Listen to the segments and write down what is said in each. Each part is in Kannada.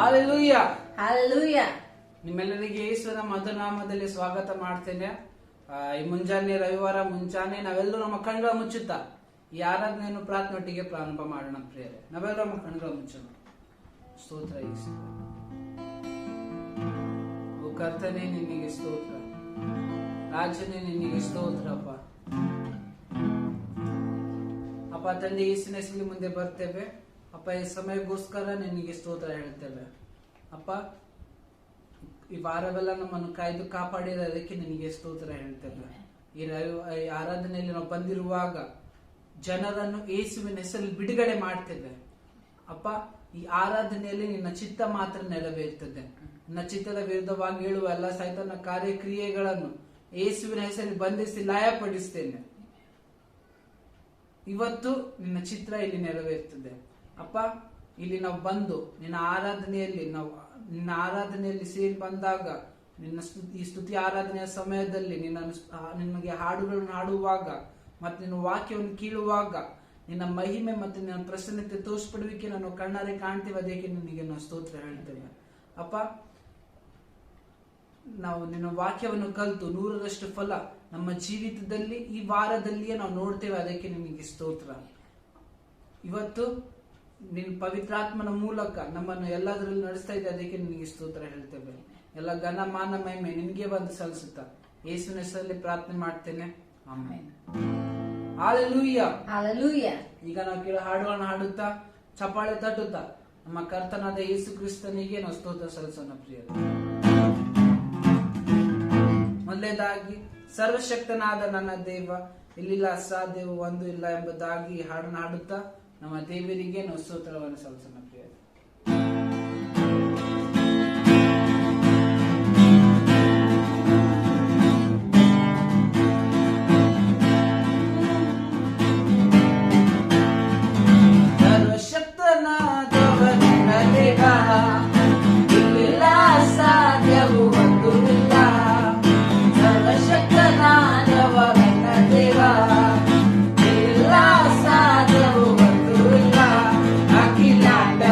Hallelujah hallelujah. ನಿಮ್ಮೆಲ್ಲರಿಗೆ ಯೇಸುವಿನ ಮಧುನಾಮದಲ್ಲಿ ಸ್ವಾಗತ ಮಾಡ್ತೇನೆ. ಈ ಮುಂಜಾನೆ ರವಿವಾರ ಮುಂಜಾನೆ ನಾವೆಲ್ಲರೂ ನಮ್ಮ ಕಣ್ಣುಗಳ ಮುಚ್ಚುತ್ತಾ ಈ ಆರಾಧನೆಯನ್ನು ಪ್ರಾರ್ಥನೆಯೊಟ್ಟಿಗೆ ಪ್ರಾರಂಭ ಮಾಡೋಣ ಪ್ರಿಯರೇ. ನಾವೆಲ್ಲರೂ ನಮ್ಮ ಕಣ್ಣುಗಳ ಮುಚ್ಚೋಣ. ಸ್ತೋತ್ರ ಯೇಸು. ಓ ಕರ್ತನೇ, ನಿನಗೆ ಸ್ತೋತ್ರ. ರಾಜನೇ, ನಿನಗೆ ಸ್ತೋತ್ರ ಅಪ್ಪ. ಅಪ್ಪ ತಂದೆ, ಯೇಸುವಿನ ಹೆಸರಿನಲ್ಲಿ ಮುಂದೆ ಬರ್ತೇವೆ ಅಪ್ಪ. ಈ ಸಮಯಕ್ಕೋಸ್ಕರ ನಿನಗೆ ಸ್ತೋತ್ರ ಹೇಳ್ತೇವೆ ಅಪ್ಪ. ಈ ವಾರವೆಲ್ಲ ನಮ್ಮನ್ನು ಕಾಯ್ದು ಕಾಪಾಡಿರೋದಕ್ಕೆ ನಿನಗೆ ಸ್ತೋತ್ರ ಹೇಳ್ತೇವೆ. ಈ ಆರಾಧನೆಯಲ್ಲಿ ನಾವು ಬಂದಿರುವಾಗ ಜನರನ್ನು ಯೇಸುವಿನ ಹೆಸರಲ್ಲಿ ಬಿಡುಗಡೆ ಮಾಡ್ತೇವೆ ಅಪ್ಪ. ಈ ಆರಾಧನೆಯಲ್ಲಿ ನಿನ್ನ ಚಿತ್ತ ಮಾತ್ರ ನೆರವೇರ್ತದೆ. ನಿನ್ನ ಚಿತ್ತದ ವಿರುದ್ಧವಾಗಿ ಹೇಳುವ ಎಲ್ಲ ಸೈತಾನ ಕಾರ್ಯಕ್ರಿಯೆಗಳನ್ನು ಯೇಸುವಿನ ಹೆಸರಲ್ಲಿ ಬಂಧಿಸಿ ಲಯಪಡಿಸ್ತೇನೆ. ಇವತ್ತು ನಿನ್ನ ಚಿತ್ರ ಇಲ್ಲಿ ನೆರವೇರ್ತದೆ ಅಪ್ಪ. ಇಲ್ಲಿ ನಾವು ಬಂದು ನಿನ್ನ ಆರಾಧನೆಯಲ್ಲಿ ಸೇರಿ ಬಂದಾಗ ಈ ಸ್ತುತಿ ಆರಾಧನೆಯ ಸಮಯದಲ್ಲಿ ನಿನಗೆ ಹಾಡುಗಳನ್ನು ಹಾಡುವಾಗ ಮತ್ತೆ ನಿನ್ನ ವಾಕ್ಯವನ್ನು ಕೀಳುವಾಗ ನಿನ್ನ ಮಹಿಮೆ ಮತ್ತು ನಿನ್ನ ಪ್ರಸನ್ನತೆ ತೋರಿಸ್ಪಡುವಿಕೆ ನಾನು ಕಣ್ಣಾರೆ ಕಾಣ್ತೇವೆ. ಅದಕ್ಕೆ ನಿನಗೆ ನಾವು ಸ್ತೋತ್ರ ಹೇಳ್ತೇವೆ ಅಪ್ಪ. ನಾವು ನಿನ್ನ ವಾಕ್ಯವನ್ನು ಕಲಿತು 100ರಷ್ಟು ಫಲ ನಮ್ಮ ಜೀವಿತದಲ್ಲಿ ಈ ವಾರದಲ್ಲಿಯೇ ನಾವು ನೋಡ್ತೇವೆ. ಅದಕ್ಕೆ ನಿನಗೆ ಸ್ತೋತ್ರ. ಇವತ್ತು ನಿನ್ನ ಪವಿತ್ರಾತ್ಮನ ಮೂಲಕ ನಮ್ಮನ್ನು ಎಲ್ಲದರಲ್ಲಿ ನಡೆಸ್ತಾ ಇದೆ. ಅದಕ್ಕೆ ನಿನಗೆ ಸ್ತೋತ್ರ ಹೇಳ್ತೇವೆ. ಎಲ್ಲ ಘನ ಮಾನ ಮಹಿಮೆ ನಿನಗೆ ಬಂದು ಸಲ್ಲಿಸುತ್ತಾ ಯೇಸುವಿನ ಹೆಸರಲ್ಲಿ ಪ್ರಾರ್ಥನೆ ಮಾಡ್ತೇನೆ. ಆಮೆನ್. ಹಾಲೆಲೂಯ. ಹಾಲೆಲೂಯ. ಈಗ ನಾವು ಕೇಳೋ ಹಾಡುಗಳನ್ನು ಹಾಡುತ್ತಾ ಚಪ್ಪಾಳೆ ತಟ್ಟುತ್ತಾ ನಮ್ಮ ಕರ್ತನಾದ ಯೇಸು ಕ್ರಿಸ್ತನಿಗೆ ನಾವು ಸ್ತೋತ್ರ ಸಲ್ಲಿಸೋಣ ಪ್ರಿಯರು. ಮೊದಲನೇದಾಗಿ, ಸರ್ವಶಕ್ತನಾದ ನನ್ನ ದೇವ, ಇಲ್ಲಿಲ್ಲ ಅಸಾಧ್ಯವು ಒಂದು ಇಲ್ಲ ಎಂಬುದಾಗಿ ಹಾಡನ್ನು ಹಾಡುತ್ತಾ ನಮ್ಮ ದೇವರಿಗೆ ನಾವು ಸ್ತೋತ್ರವನ್ನು ಸಲ್ಲಿಸೋಣ ಪ್ರಿಯರು. ಸರ್ವಶಕ್ತನಾದವ ನನ್ನ ದೇವ, ಇಲ್ಲಿಲ್ಲ ಅಸಾಧ್ಯವು ಒಂದು ಇಲ್ಲ. ಸರ್ವಶಕ್ತನಾದವ ನನ್ನ ದೇವ, ಇಲ್ಲಿಲ್ಲ ಅಸಾಧ್ಯವು ಒಂದು ಇಲ್ಲ. ಅಖಿಲಾಂಡ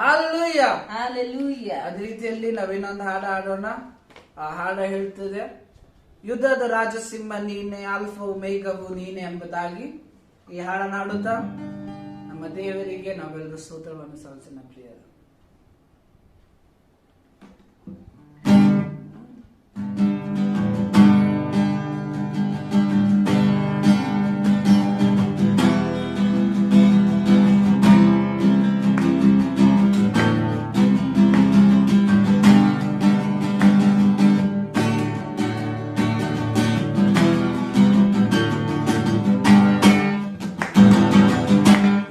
ಹಲ್ಲೆಲೂಯಾ. Hallelujah. ಅದೇ ರೀತಿಯಲ್ಲಿ ನಾವಿನ್ನೊಂದು ಹಾಡು ಹಾಡೋಣ. ಆ ಹಾಡು ಹೇಳ್ತದೆ, ಯುದ್ಧದ ರಾಜಸಿಂಹ ನೀನೆ, ಆಲ್ಫವು ಮೇಘವು ನೀನೆ ಎಂಬುದಾಗಿ ಈ ಹಾಡನ್ನು ಹಾಡುತ್ತಾ ನಮ್ಮ ದೇವರಿಗೆ ನಾವೆಲ್ಲರೂ ಸ್ತೋತ್ರವನ್ನು ಸಲ್ಲಿಸೋಣ ಪ್ರಿಯರು.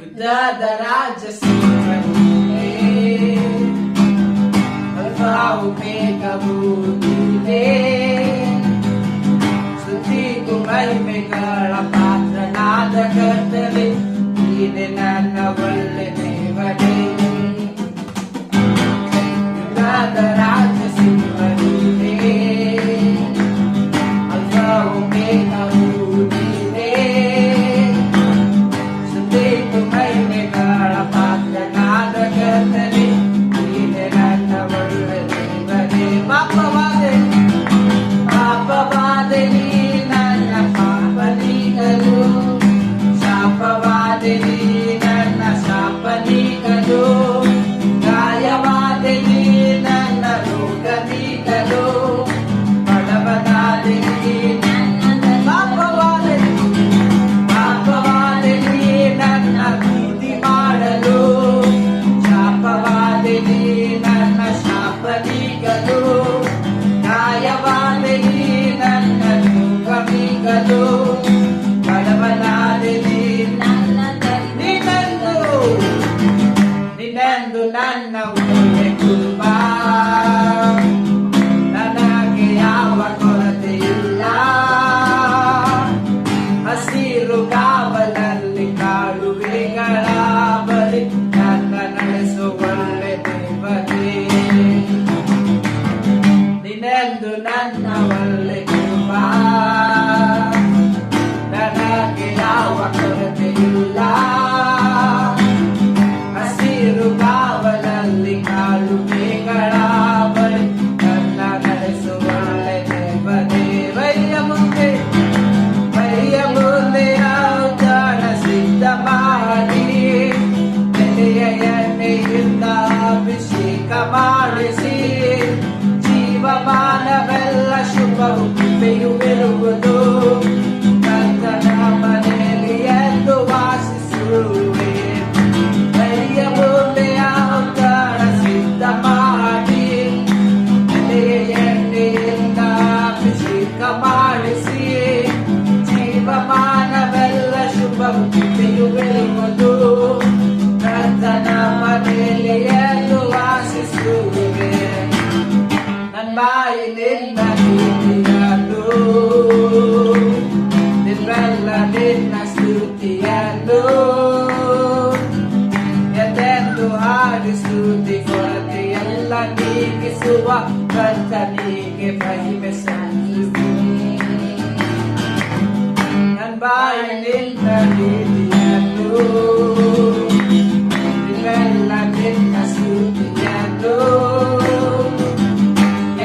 ಯುದ್ಧದ ರಾಜಸಿಂಹ ನೀನೇ, ಅಲ್ಫಾವು ಮೇಘವು ನೀನೇ, ಸ್ತುತಿಗೂ ಮಹಿಮೆಗಳ ಪಾತ್ರನಾದ ಕರ್ತನೇ, ನೀನೆ ನನ್ನ ಒಳ್ಳೆ ದೇವನೇ. ಯುದ್ಧದ ರಾಜಸಿಂಹ ನೀನೇ, ಅಲ್ಫಾವು ಮೇಘವು ನೀನೇ, ಸ್ತುತಿಗೂ ಮಹಿಮೆಗಳ ಪಾತ್ರನಾದ ಕರ್ತನೇ, ನೀನೆ ನನ್ನ ಒಳ್ಳೆ ದೇವನೇ. ಪಾಪವಾದೆ ನೀ ನನ್ನ ಪಾಪ ನೀಗಲು, ಶಾಪವಾದೆ ನೀ ನನ್ನ ಶಾಪ ನೀಗಲು, ಗಾಯವಾದೆ ನೀ ನನ್ನ ರೋಗ ನೀಗಲು, ಬಡವನಾದೆ ನೀ ನನ್ನ ಪಾಪವಾದೆ ನೀ ನನ್ನ ಪ್ರೀತಿ ಮಾಡಲು, ಶಾಪವಾದೆ ನೀ ನನ್ನ ಶಾಪ ನೀಗಲು, ಗಾಯವಾದೆ ನೀ ನನ್ನ ರೋಗ ನೀಗಲು, ಬಡವನಾದೆ ನೀ ನಿನ್ನಂದು ನನ್ನ ಒಳ್ಳೆ ಕುಟುಂಬ, ನನಗೆ ಯಾವ ಕೊರತೆ ಇಲ್ಲ, ಹಸಿರು ಕಾವಲಲ್ಲಿ ಕಾಡುವೆಗಳ ಬಳಿ ನನ್ನ ನಡೆಸು ಒಳ್ಳೆ ದೇವರೇ. ನಿನ್ನೆಂದು ನನ್ನ ಒಳ್ಳೆ ಕುಟುಂಬ, ನನಗೆ ಯಾವ ಕೊರತೆ ಇಲ್ಲ, ಹಸಿರು ಕಾವಲಲ್ಲಿ ಕಾಡುವೆಗಳ ಬಳಿ ನನ್ನ ನಡೆಸು ಒಳ್ಳೆ ದೇವರೇ. ಬಯ್ಯ ಮುಂದೆ ಔತಣ ಸಿದ್ಧ ಮಾಡಿ, ಎಲೆಯ ಎಣ್ಣೆಯಿಂದ ಅಭಿಷೇಕ ಮಾಡಿಸಿ, ಜೀವಮಾನವೆಲ್ಲ ಶುಭವು ಕೃಪೆಯು ಇರುವುದು, ಕರ್ತನ ಮನೆಯಲ್ಲಿ ಎಂದು ವಾಸಿಸುವೆ. ಬಯ್ಯ ಮುಂದೆ ಔತಣ ಸಿದ್ಧ ಮಾಡಿ, ಎಲೆಯ ಎಣ್ಣೆಯಿಂದ ಅಭಿಷೇಕ ಮಾಡಿಸಿ, ಜೀವಮಾನವೆಲ್ಲ ಶುಭವು ಕೃಪೆಯು ಇರುವುದು, ಕರ್ತನ ಮನೆಯಲ್ಲಿ ಎಂದು ವಾಸಿಸುವೆ. ನನ್ನ ಬಾಯಿನಿಂದ ನೀತಿಯನ್ನು, ನಿನ್ನೆಲ್ಲ ನಿನ್ನ ಸ್ತುತಿಯನ್ನು, ಎಂದೆಂದು ಹಾಡಿ ಸ್ತುತಿ ಕೊರತೆಯೆಲ್ಲ ನೀಗಿಸುವ ಕರ್ತನಿಗೆ ಮಹಿಮೆ ಸಲ್ಲಿಸುವೆ. ನನ್ನ ಬಾಯಿನಿಂದ ನೀತಿಯನ್ನು, ನಿನ್ನೆಲ್ಲ ನಿನ್ನ ಸ್ತುತಿಯನ್ನು,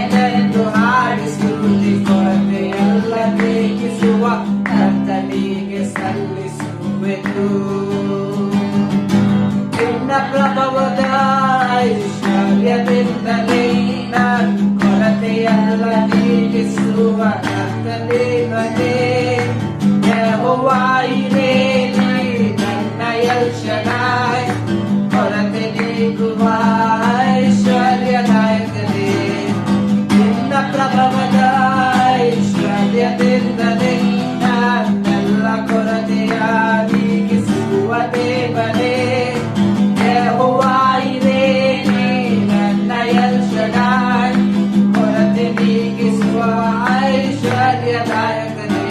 ಎಂದೆಂದು ಹಾಡಿ ಸ್ತುತಿ ಕೊರತೆಯೆಲ್ಲ ನೀಗಿಸುವ ಕರ್ತನಿಗೆ ಸಲ್ಲಿಸುವೆನು. ನಿನ್ನ ಪ್ರಭಾವದ ಐಶ್ವರ್ಯದಿಂದಲೇ ನನ್ನ ಕೊರತೆಯೆಲ್ಲ ನೀಗಿಸುವ ಕರ್ತನೇ. ಯೆಹೋವಾ ಇರೇ ನೀ ನನ್ನ ಎಲ್ ಶಡಾಯ್, ಕೊರತೆ ನೀಗುವ ಐಶ್ವರ್ಯದಾಯಕನೇ. ನಿನ್ನ ಪ್ರಭಾವದ ಐಶ್ವರ್ಯದಿಂದಲೇ ನನ್ನೆಲ್ಲ ಕೊರತೆಯ ನೀಗಿಸುವ ದೇವನೇ. ಯೆಹೋವಾ ಇರೇ ನೀ ನನ್ನ ಎಲ್ ಶಡಾಯ್, ಕೊರತೆ ನೀಗಿಸುವ ಐಶ್ವರ್ಯದಾಯಕನೇ.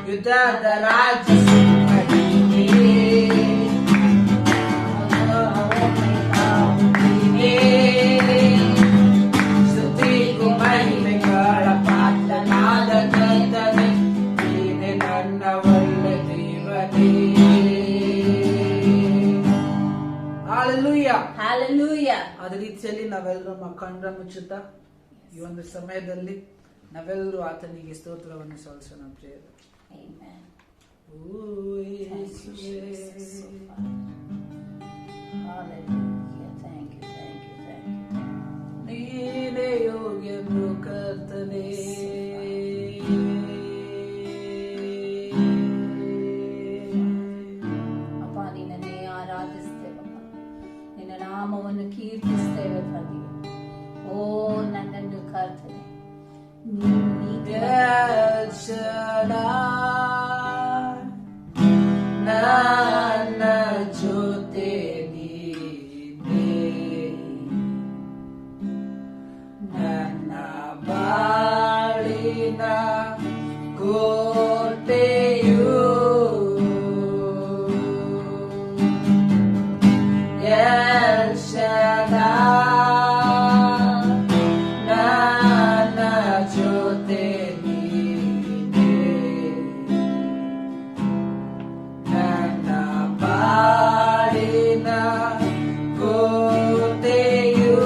ಯುದ್ಧದ ರಾಜಸಿಂಹ ನೀನೇ, Hallelujah. ಅದೇ ರೀತಿಯಲ್ಲಿ ನಾವೆಲ್ಲರೂ ಕಣ್ಣ ಮುಚ್ಚುತ್ತಾ ಈ ಒಂದು ಸಮಯದಲ್ಲಿ ನಾವೆಲ್ಲರೂ ಆತನಿಗೆ ಸ್ತೋತ್ರವನ್ನು ಸಲ್ಲಿಸೋಣ ಪ್ರಿಯರೇ. Amen. ಓ Thank you, ಯೇಸುವೇ, Jesus. Hallelujah. Thank you, thank you, thank you. ನೀನೇ ಯೋಗ್ಯನು ಕರ್ತನೇ. ಅಪ್ಪ, ನಿನ್ನನ್ನೇ ಆರಾಧಿಸ್ತೇವಪ್ಪ, ನಿನ್ನ ನಾಮವನ್ನು ಕೀರ್ತಿಸ್ತೇವೆ ತಂದೆಯೇ. ಓ ನನ್ನನ್ನು ಕರ್ತನೆ, ನೀನು ಎಲ್ ಶಡಾಯ್, ನನ್ನ ಜೊತೆ ನೀನೇ, ನನ್ನ ಬಾಳಿನ ಕೋಟೆಯು. ಎಲ್ ಶಡಾಯ್, ನನ್ನ ಜೊತೆ ನೀನೇ, ನನ್ನ ಬಾಳಿನ ಕೋಟೆಯು.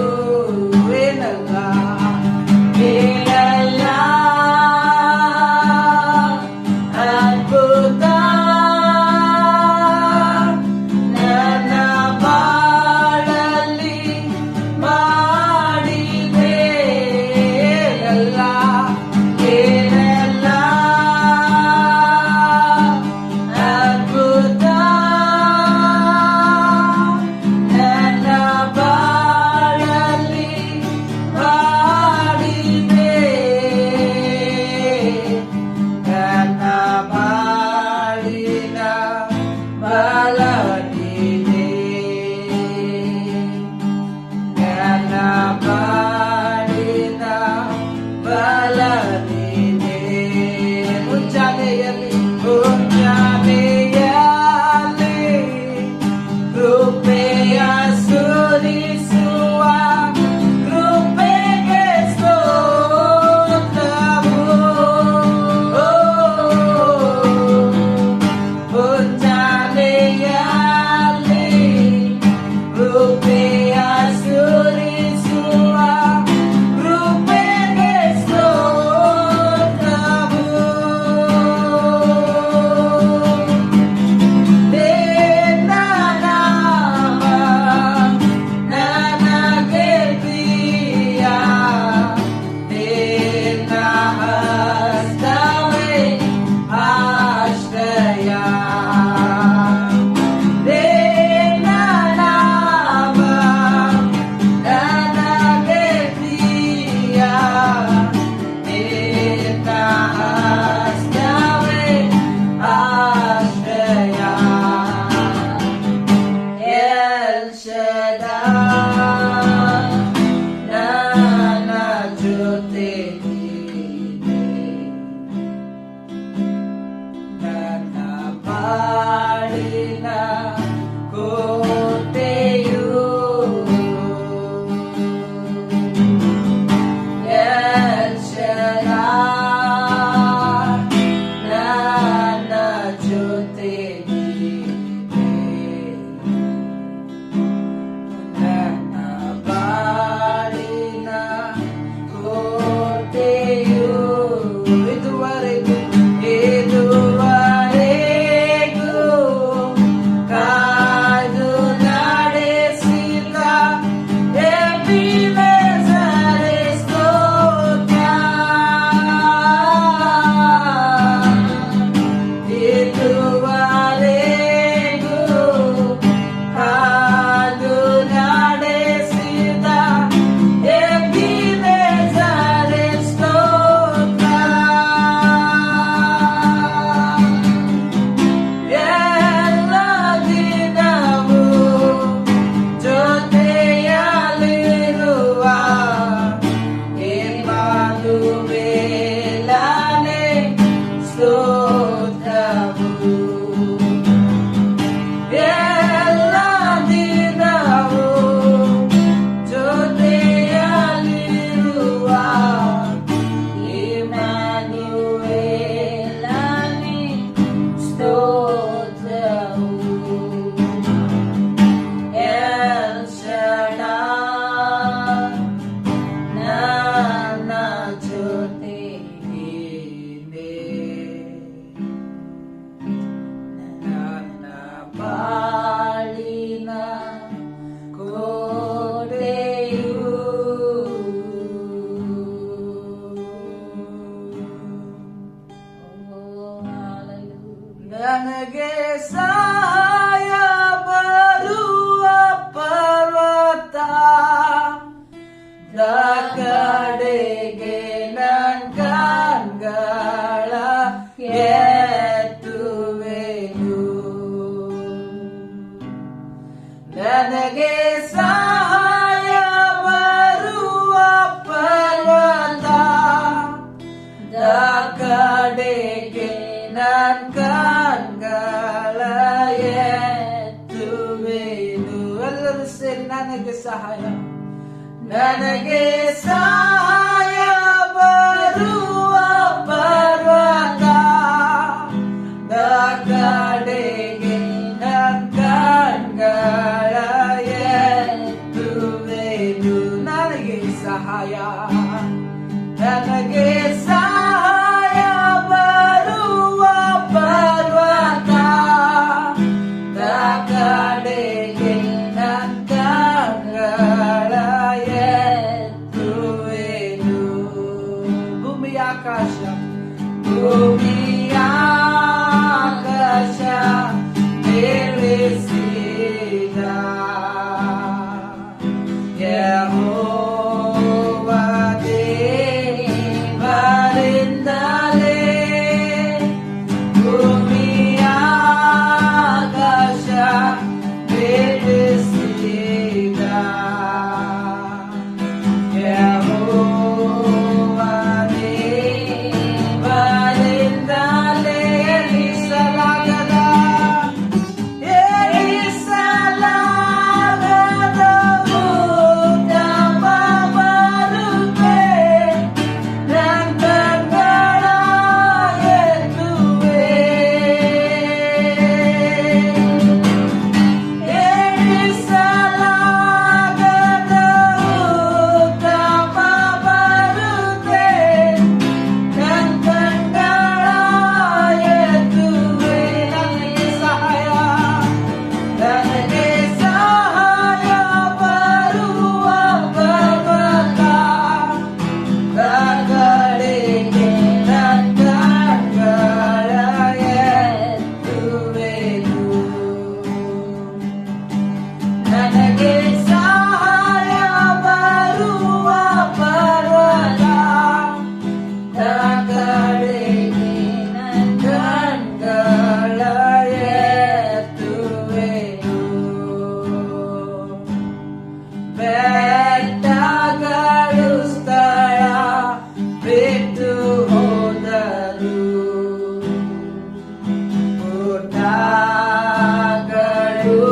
ಏನಲ್ಲ ಏನಲ್ಲ ಅದ್ಭುತ ನನ್ನ ಬಾಳಲ್ಲಿ ಮಾಡಿದೆ. ಏನಲ್ಲ ಏನಲ್ಲ ಅದ್ಭುತ ನನ್ನ ಬಾಳಲ್ಲಿ ಮಾಡಿದೆ. ನನ್ನ ಬಾಳಿನ ಬಲ ನೀನೇ, ನನ್ನ ಬಾಳಿನ ಬಲ ನೀನೇ. ಮುಂಜಾನೆಯಲ್ಲಿ ಕೃಪೆಯ ಸುರಿಸುವ ಕೃಪೆಗೆ ಸ್ತೋತ್ರವು. ಮುಂಜಾನೆಯಲ್ಲಿ ಕೃಪೆಯ ಸುರಿಸುವ ಕೃಪೆಗೆ ಸ್ತೋತ್ರವು. ನಿನ್ನ ನಾಮ ನನಗೆ ಪ್ರಿಯ, ನಿನ್ನ ಹಸ್ತವೇ ಆಶ್ರಯ. ನಿನ್ನ ನಾಮ ನನಗೆ ಪ್ರಿಯ, ನಿನ್ನ ಹಸ್ತವೇ ಆಶ್ರಯ. ಎಲ್ ಶಡಾಯ್, ನನ್ನ ಜೊತೆ ನೀನೇ, ನನ್ನ ಬಾಳಿನ ಕೋಟೆಯು. ಎಲ್ ಶಡಾಯ್, ನನ್ನ ಜೊತೆ ನೀನೇ, ನನ್ನ ನನಗೆ ಸಹಾಯ, ನನಗೆ ಸಹಾಯ ಬರುವ ಪರ್ವತ ಕಡೆಗೆ ನನ್ನ ಕಣ್ಗಳ ಎತ್ತುವೆನು. ನನಗೆ ಸಹಾಯ, ನನಗೆ ಸಹಾಯ ಬರುವ ಪರ್ವತ ಕಡೆಗೆ ನನ್ನ ಕಣ್ಗಳ ಎತ್ತುವೆನು. ಭೂಮಿ ಆಕಾಶ, ಭೂಮಿ ಆಕಾಶ ಬೆಳೆಸಿದ ಯೆಹೋವ ದೇವರಿಂದಲೇ ಭೂಮಿ ಆಕಾಶ ಬೆಳೆಸಿದ ಯೆಹೋವ ದೇವರಿಂದಲೇ ಎಣಿಸಲಾಗದ ಉತ್ತಮ ಬರುತ್ತೆ. ನನ್ನ ಕಣ್ಗಳ ಎತ್ತುವೆ, ಎಣಿಸಲಾಗದ ಉತ್ತಮ ಬರುತ್ತೆ. ನನ್ನ ಕಣ್ಗಳ ಎತ್ತುವೆ. ನನಗೆ ಸಹಾಯ, ನನಗೆ ಸಹಾಯ ಬರುವ ಪರ್ವತ ಕಡೆಗೆ ನನ್ನ ಕಣ್ಗಳ ಎತ್ತುವೆನು. ನನಗೆ ಸಹಾಯ ಬರುವ ಪರ್ವತ ಕಡೆಗೆ ನನ್ನ ಕಣ್ಗಳ ಎತ್ತುವೆನು. ಬೆಟ್ಟಗಳು ಸ್ಥಳ ಬಿಟ್ಟು ಹೋದರು, ಗುಡ್ಡಗಳು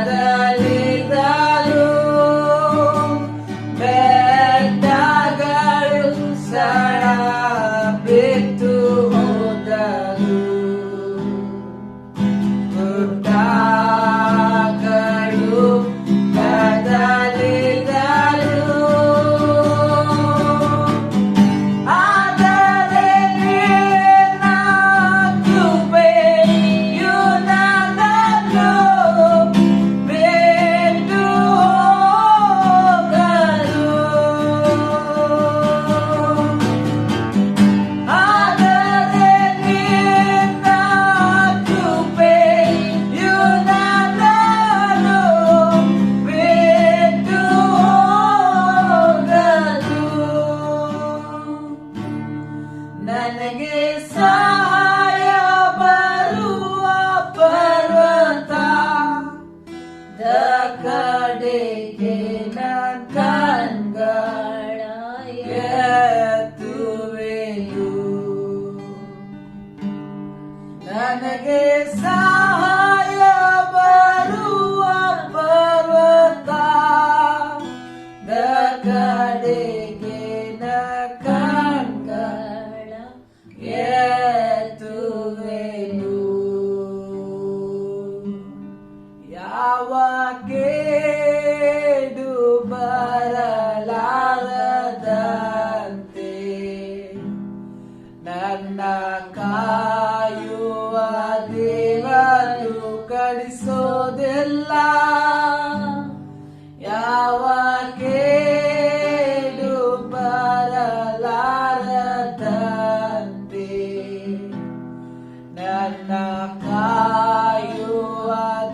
ಕದಲಿದರು, ಬೆಟ್ಟಗಳು ಸ್ಥಳ ಬಿಟ್ಟು ಹೋದರು, ಗುಡ್ಡಗಳು ಕದಲಿದರು. ಆದರೆ ನಿನ್ನ ಕೃಪೆಯು ನನ್ನನ್ನು ಬಿಟ್ಟು ಹೋಗದು. ಆದರೆ ನಿನ್ನ ಕೃಪೆಯು ನನ್ನನ್ನು ಬಿಟ್ಟು ಹೋಗದು. ನನಗೆ ಸಹಾಯ ಬರುವ ಪರ್ವತ ಕಡೆಗೆ ನನ್ನ ಕಣ್ಗಳ ಎತ್ತುವೆನು. ನನಗೆ ಸಹಾಯ ಬರುವ ಪರ್ವತ ಕಡೆಗೆ ನನ್ನ ಕಣ್ಗಳ ಎತ್ತುವೆನು. ಯಾವ ಕೇಡು ಬರಲಾರದಂತೆ ನನ್ನ ಕಾಯುವ ದೇವರು ಕಳಿಸೋದಿಲ್ಲ. ಯಾವ ಕೇಡು ಬರಲಾರದಂತೆ ನನ್ನ ಕಾಯುವ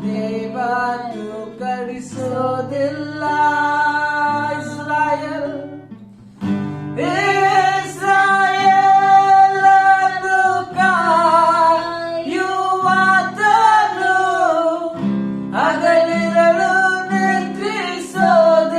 ದೇವರು ಕಳಿಸೋದಿಲ್ಲ. ಇಸ್ರಾಯೇಲ್ ಇಸ್ರಾಯೇಲನ್ನು ಕಾಯುವಾತನು ಹಗಲಿರುಳು ನಿದ್ರಿಸೋದಿಲ್ಲ.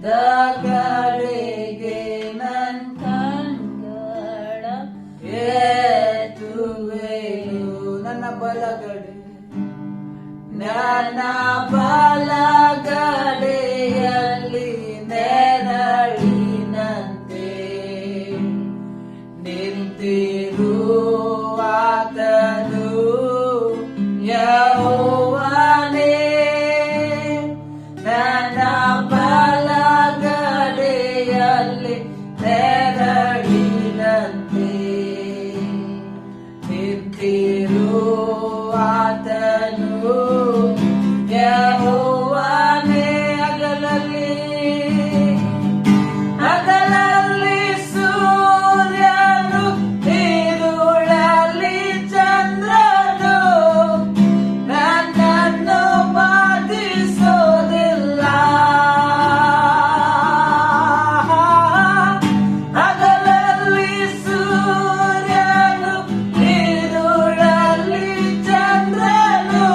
ಕಡೆಗೆ ನನ್ ಕಣ್ಗಳ ಎತ್ತುವೆನು. ನನ್ನ ಬಲಗಡೆ ನನ್ನ ಬಲಗಡೆಯಲ್ಲಿ ನೆರಳಿನಂತೆ ನಿಂತಿರುವಾತನು ಯೆಹೋವನೇ. ನನ್ನ ಬಲಗಡೆಯಲ್ಲಿ ನೆರಳಿನಂತೆ ನಿಂತಿರುವಾತನು ಯೆಹೋವನೇ. ಹಗಲಲ್ಲಿ ಸೂರ್ಯನು ಇರುಳಲ್ಲಿ ಚಂದ್ರನು ನನ್ನನ್ನು ಬಾಧಿಸೋದಿಲ್ಲ. ಹಗಲಲ್ಲಿ ಸೂರ್ಯನು ಇರುಳಲ್ಲಿ ಚಂದ್ರನು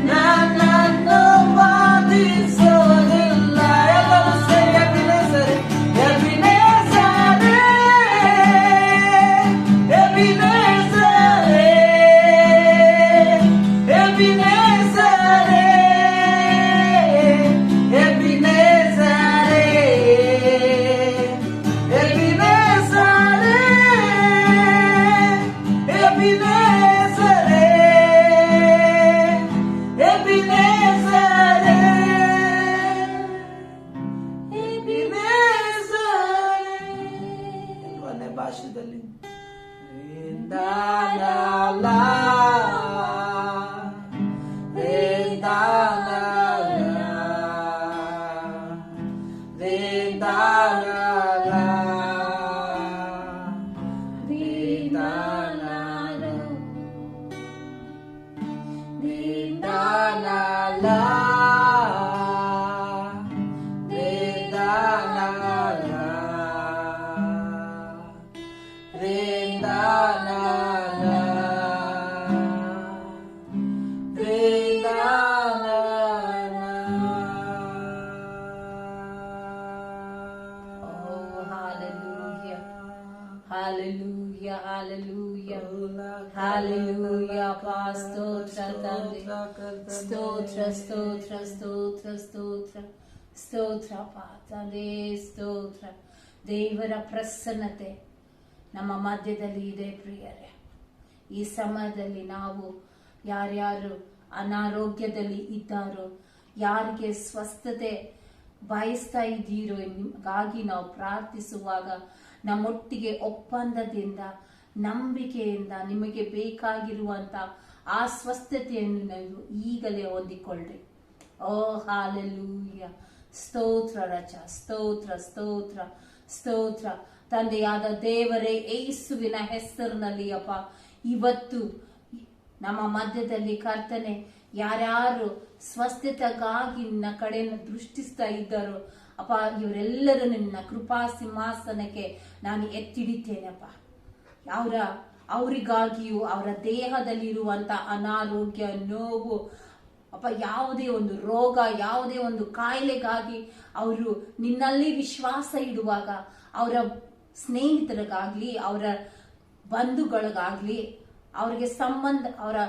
ನನ್ನನ್ನು ಬಾಧಿಸೋದಿಲ್ಲ. ಎಲ್ಲರೂ ಸೇರಿ ಎಬಿನೇಸರೇ, ಎಬಿನೇಸರೇ, ಎಬಿನೇಸರೇ, ಎಬಿನೇಸರೇ, ಎಬಿನೇಸರೇ, ಎಬಿನೇಸರೇ, ಎಬಿನೇಸರೇ, ಎಬಿನೇಸರೇ. ಭಾಷೆದಲ್ಲಿ Hallelujah, hallelujah, hallelujah. ಸ್ತೋತ್ರ ತಂದೆ, ಸ್ತೋತ್ರ ಸ್ತೋತ್ರ ಸ್ತೋತ್ರ ಸ್ತೋತ್ರ ಸ್ತೋತ್ರ ತಂದೆ, ಸ್ತೋತ್ರ. ದೇವರ ಪ್ರಸನ್ನತೆ ನಮ್ಮ ಮಧ್ಯದಲ್ಲಿ ಇದೆ ಪ್ರಿಯರೇ. ಈ ಸಮಯದಲ್ಲಿ ನಾವು ಯಾರ್ಯಾರು ಅನಾರೋಗ್ಯದಲ್ಲಿ ಇದ್ದಾರೋ, ಯಾರಿಗೆ ಸ್ವಸ್ಥತೆ ಬಯಸ್ತಾ ಇದ್ದೀರೋ ನಿಮಗಾಗಿ ನಾವು ಪ್ರಾರ್ಥಿಸುವಾಗ ನಮ್ಮೊಟ್ಟಿಗೆ ಒಪ್ಪಂದದಿಂದ ನಂಬಿಕೆಯಿಂದ ನಿಮಗೆ ಬೇಕಾಗಿರುವಂತ ಆ ಸ್ವಸ್ಥತೆಯನ್ನು ನೀವು ಈಗಲೇ ಹೊಂದಿಕೊಳ್ಳ್ರಿ. ಓ ಹಾಲೆಲೂಯ. ಸ್ತೋತ್ರ ರಜ, ಸ್ತೋತ್ರ ಸ್ತೋತ್ರ ಸ್ತೋತ್ರ. ತಂದೆಯಾದ ದೇವರೇ, ಯೇಸುವಿನ ಹೆಸರಿನಲ್ಲಿ ಅಪ್ಪ, ಇವತ್ತು ನಮ್ಮ ಮಧ್ಯದಲ್ಲಿ ಕರ್ತನೆ ಯಾರ್ಯಾರು ಸ್ವಸ್ಥತೆಗಾಗಿ ನಿನ್ನ ಕಡೆಯನ್ನು ದೃಷ್ಟಿಸ್ತಾ ಇದ್ದಾರೋ ಅಪ್ಪ, ಇವರೆಲ್ಲರೂ ನಿನ್ನ ಕೃಪಾ ಸಿಂಹಾಸನಕ್ಕೆ ನಾನು ಎತ್ತಿಡಿತೇನಪ್ಪ. ಅವರಿಗಾಗಿಯೂ ಅವರ ದೇಹದಲ್ಲಿರುವಂತ ಅನಾರೋಗ್ಯ, ನೋವು ಅಪ್ಪ, ಯಾವುದೇ ಒಂದು ರೋಗ, ಯಾವುದೇ ಒಂದು ಕಾಯಿಲೆಗಾಗಿ ಅವರು ನಿನ್ನಲ್ಲಿ ವಿಶ್ವಾಸ ಇಡುವಾಗ ಅವರ ಸ್ನೇಹಿತರಿಗಾಗ್ಲಿ, ಅವರ ಬಂಧುಗಳಿಗಾಗ್ಲಿ, ಅವರ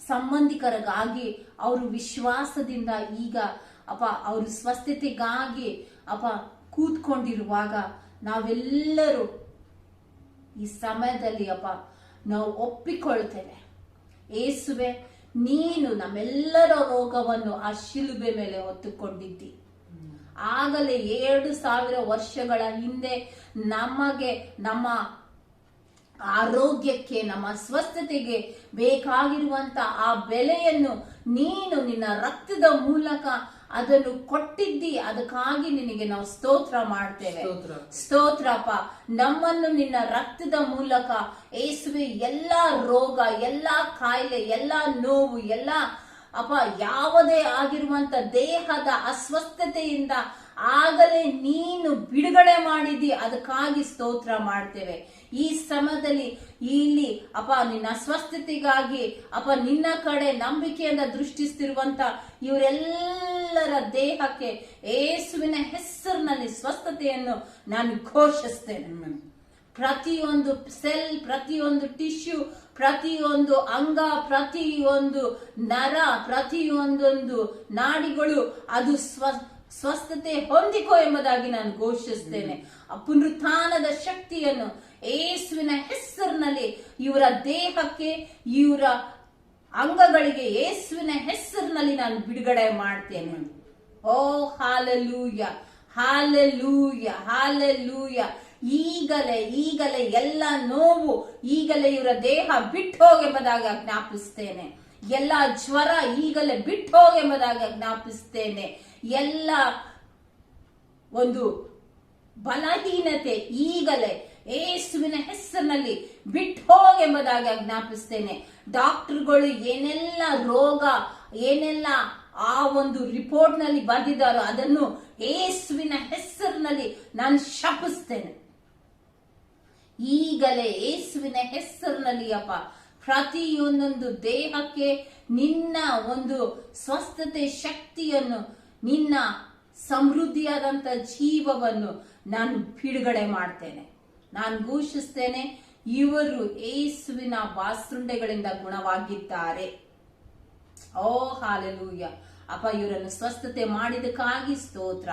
ಸಂಬಂಧಿಕರಿಗಾಗಿ ಅವರು ವಿಶ್ವಾಸದಿಂದ ಈಗ ಅಪ್ಪ ಅವರು ಸ್ವಸ್ಥತೆಗಾಗಿ ಅಪ್ಪ ಕೂತ್ಕೊಂಡಿರುವಾಗ ನಾವೆಲ್ಲರೂ ಈ ಸಮಯದಲ್ಲಿ ಅಪ್ಪ ನಾವು ಒಪ್ಪಿಕೊಳ್ತೇವೆ, ಯೇಸುವೆ ನೀನು ನಮ್ಮೆಲ್ಲರ ರೋಗವನ್ನು ಆ ಶಿಲುಬೆ ಮೇಲೆ ಹೊತ್ತುಕೊಂಡಿದ್ದಿ. ಆಗಲೇ 2000 ವರ್ಷಗಳ ಹಿಂದೆ ನಮಗೆ, ನಮ್ಮ ಆರೋಗ್ಯಕ್ಕೆ, ನಮ್ಮ ಸ್ವಸ್ಥತೆಗೆ ಬೇಕಾಗಿರುವಂತ ಆ ಬೆಲೆಯನ್ನು ನೀನು ನಿನ್ನ ರಕ್ತದ ಮೂಲಕ ಅದನ್ನು ಕೊಟ್ಟಿದ್ದಿ. ಅದಕ್ಕಾಗಿ ನಿನಗೆ ನಾವು ಸ್ತೋತ್ರ ಮಾಡ್ತೇವೆ. ಸ್ತೋತ್ರಪ್ಪ. ನಮ್ಮನ್ನು ನಿನ್ನ ರಕ್ತದ ಮೂಲಕ ಯೇಸುವೆ ಎಲ್ಲಾ ರೋಗ, ಎಲ್ಲಾ ಕಾಯಿಲೆ, ಎಲ್ಲಾ ನೋವು, ಎಲ್ಲಾ ಅಪ್ಪ ಯಾವುದೇ ಆಗಿರುವಂತ ದೇಹದ ಅಸ್ವಸ್ಥತೆಯಿಂದ ಆಗಲೇ ನೀನು ಬಿಡುಗಡೆ ಮಾಡಿದಿ. ಅದಕ್ಕಾಗಿ ಸ್ತೋತ್ರ ಮಾಡ್ತೇವೆ. ಈ ಸಮಯದಲ್ಲಿ ಇಲ್ಲಿ ಅಪ್ಪ ನಿನ್ನ ಸ್ವಸ್ಥತೆಗಾಗಿ ಅಪ್ಪ ನಿನ್ನ ಕಡೆ ನಂಬಿಕೆಯಿಂದ ದೃಷ್ಟಿಸ್ತಿರುವಂತ ಇವರೆಲ್ಲರ ದೇಹಕ್ಕೆ ಯೇಸುವಿನ ಹೆಸರು ಯೇಸುವಿನಲ್ಲಿ ಸ್ವಸ್ಥತೆಯನ್ನು ನಾನು ಘೋಷಿಸ್ತೇನೆ. Amen. ಪ್ರತಿಯೊಂದು ಸೆಲ್, ಪ್ರತಿಯೊಂದು ಟಿಶ್ಯೂ, ಪ್ರತಿಯೊಂದು ಅಂಗ, ಪ್ರತಿಯೊಂದು ನರ, ಪ್ರತಿಯೊಂದೊಂದು ನಾಡಿಗಳು ಅದು ಸ್ವಸ್ಥತೆ ಹೊಂದಿಕೋ ಎಂಬುದಾಗಿ ನಾನು ಘೋಷಿಸ್ತೇನೆ. ಆ ಪುನರುತ್ಥಾನದ ಶಕ್ತಿಯನ್ನು ಯೇಸುವಿನ ಹೆಸರಿನಲ್ಲಿ ಇವರ ದೇಹಕ್ಕೆ, ಇವರ ಅಂಗಗಳಿಗೆ ಯೇಸುವಿನ ಹೆಸರಿನಲ್ಲಿ ನಾನು ಬಿಡುಗಡೆ ಮಾಡ್ತೇನೆ. ಓ ಹಾಲೆಲೂಯ, ಹಾಲೆಲೂಯ, ಹಾಲೆಲೂಯ. ಈಗಲೇ ಎಲ್ಲ ನೋವು ಈಗಲೇ ಇವರ ದೇಹ ಬಿಟ್ಟು ಹೋಗೆಂಬುದಾಗಿ ಜ್ಞಾಪಿಸ್ತೇನೆ. ಎಲ್ಲ ಜ್ವರ ಈಗಲೇ ಬಿಟ್ಟು ಹೋಗೆಂಬುದಾಗಿ ಜ್ಞಾಪಿಸ್ತೇನೆ. ಎಲ್ಲ ಒಂದು ಬಲಹೀನತೆ ಈಗಲೇ ಯೇಸುವಿನ ಹೆಸರಿನಲ್ಲಿ ಬಿಟ್ಟು ಹೋಗೆಂಬುದಾಗಿ ಜ್ಞಾಪಿಸ್ತೇನೆ. ಡಾಕ್ಟರ್ಗಳು ಏನೆಲ್ಲ ರೋಗ, ಏನೆಲ್ಲ ಆ ಒಂದು ರಿಪೋರ್ಟ್ ನಲ್ಲಿ ಬರೆದಿದ್ದಾರೋ ಅದನ್ನು ಯೇಸುವಿನ ಹೆಸರಿನಲ್ಲಿ ನಾನು ಶಪಿಸ್ತೇನೆ. ಈಗಲೇ ಯೇಸುವಿನ ಹೆಸರಿನಲ್ಲಿ ಅಪ್ಪ ಪ್ರತಿಯೊಂದೊಂದು ದೇಹಕ್ಕೆ ನಿನ್ನ ಒಂದು ಸ್ವಸ್ಥತೆ ಶಕ್ತಿಯನ್ನು, ನಿನ್ನ ಸಮೃದ್ಧಿಯಾದಂತ ಜೀವವನ್ನು ನಾನು ಬಿಡುಗಡೆ ಮಾಡ್ತೇನೆ. ನಾನು ಘೋಷಿಸ್ತೇನೆ, ಇವರು ಯೇಸುವಿನ ವಾಸೃಂಡೆಗಳಿಂದ ಗುಣವಾಗಿದ್ದಾರೆ. ಓ ಹಾಲೆಲೂಯ ಅಪ್ಪ, ಇವರನ್ನು ಸ್ವಸ್ಥತೆ ಮಾಡಿದಕ್ಕಾಗಿ ಸ್ತೋತ್ರ.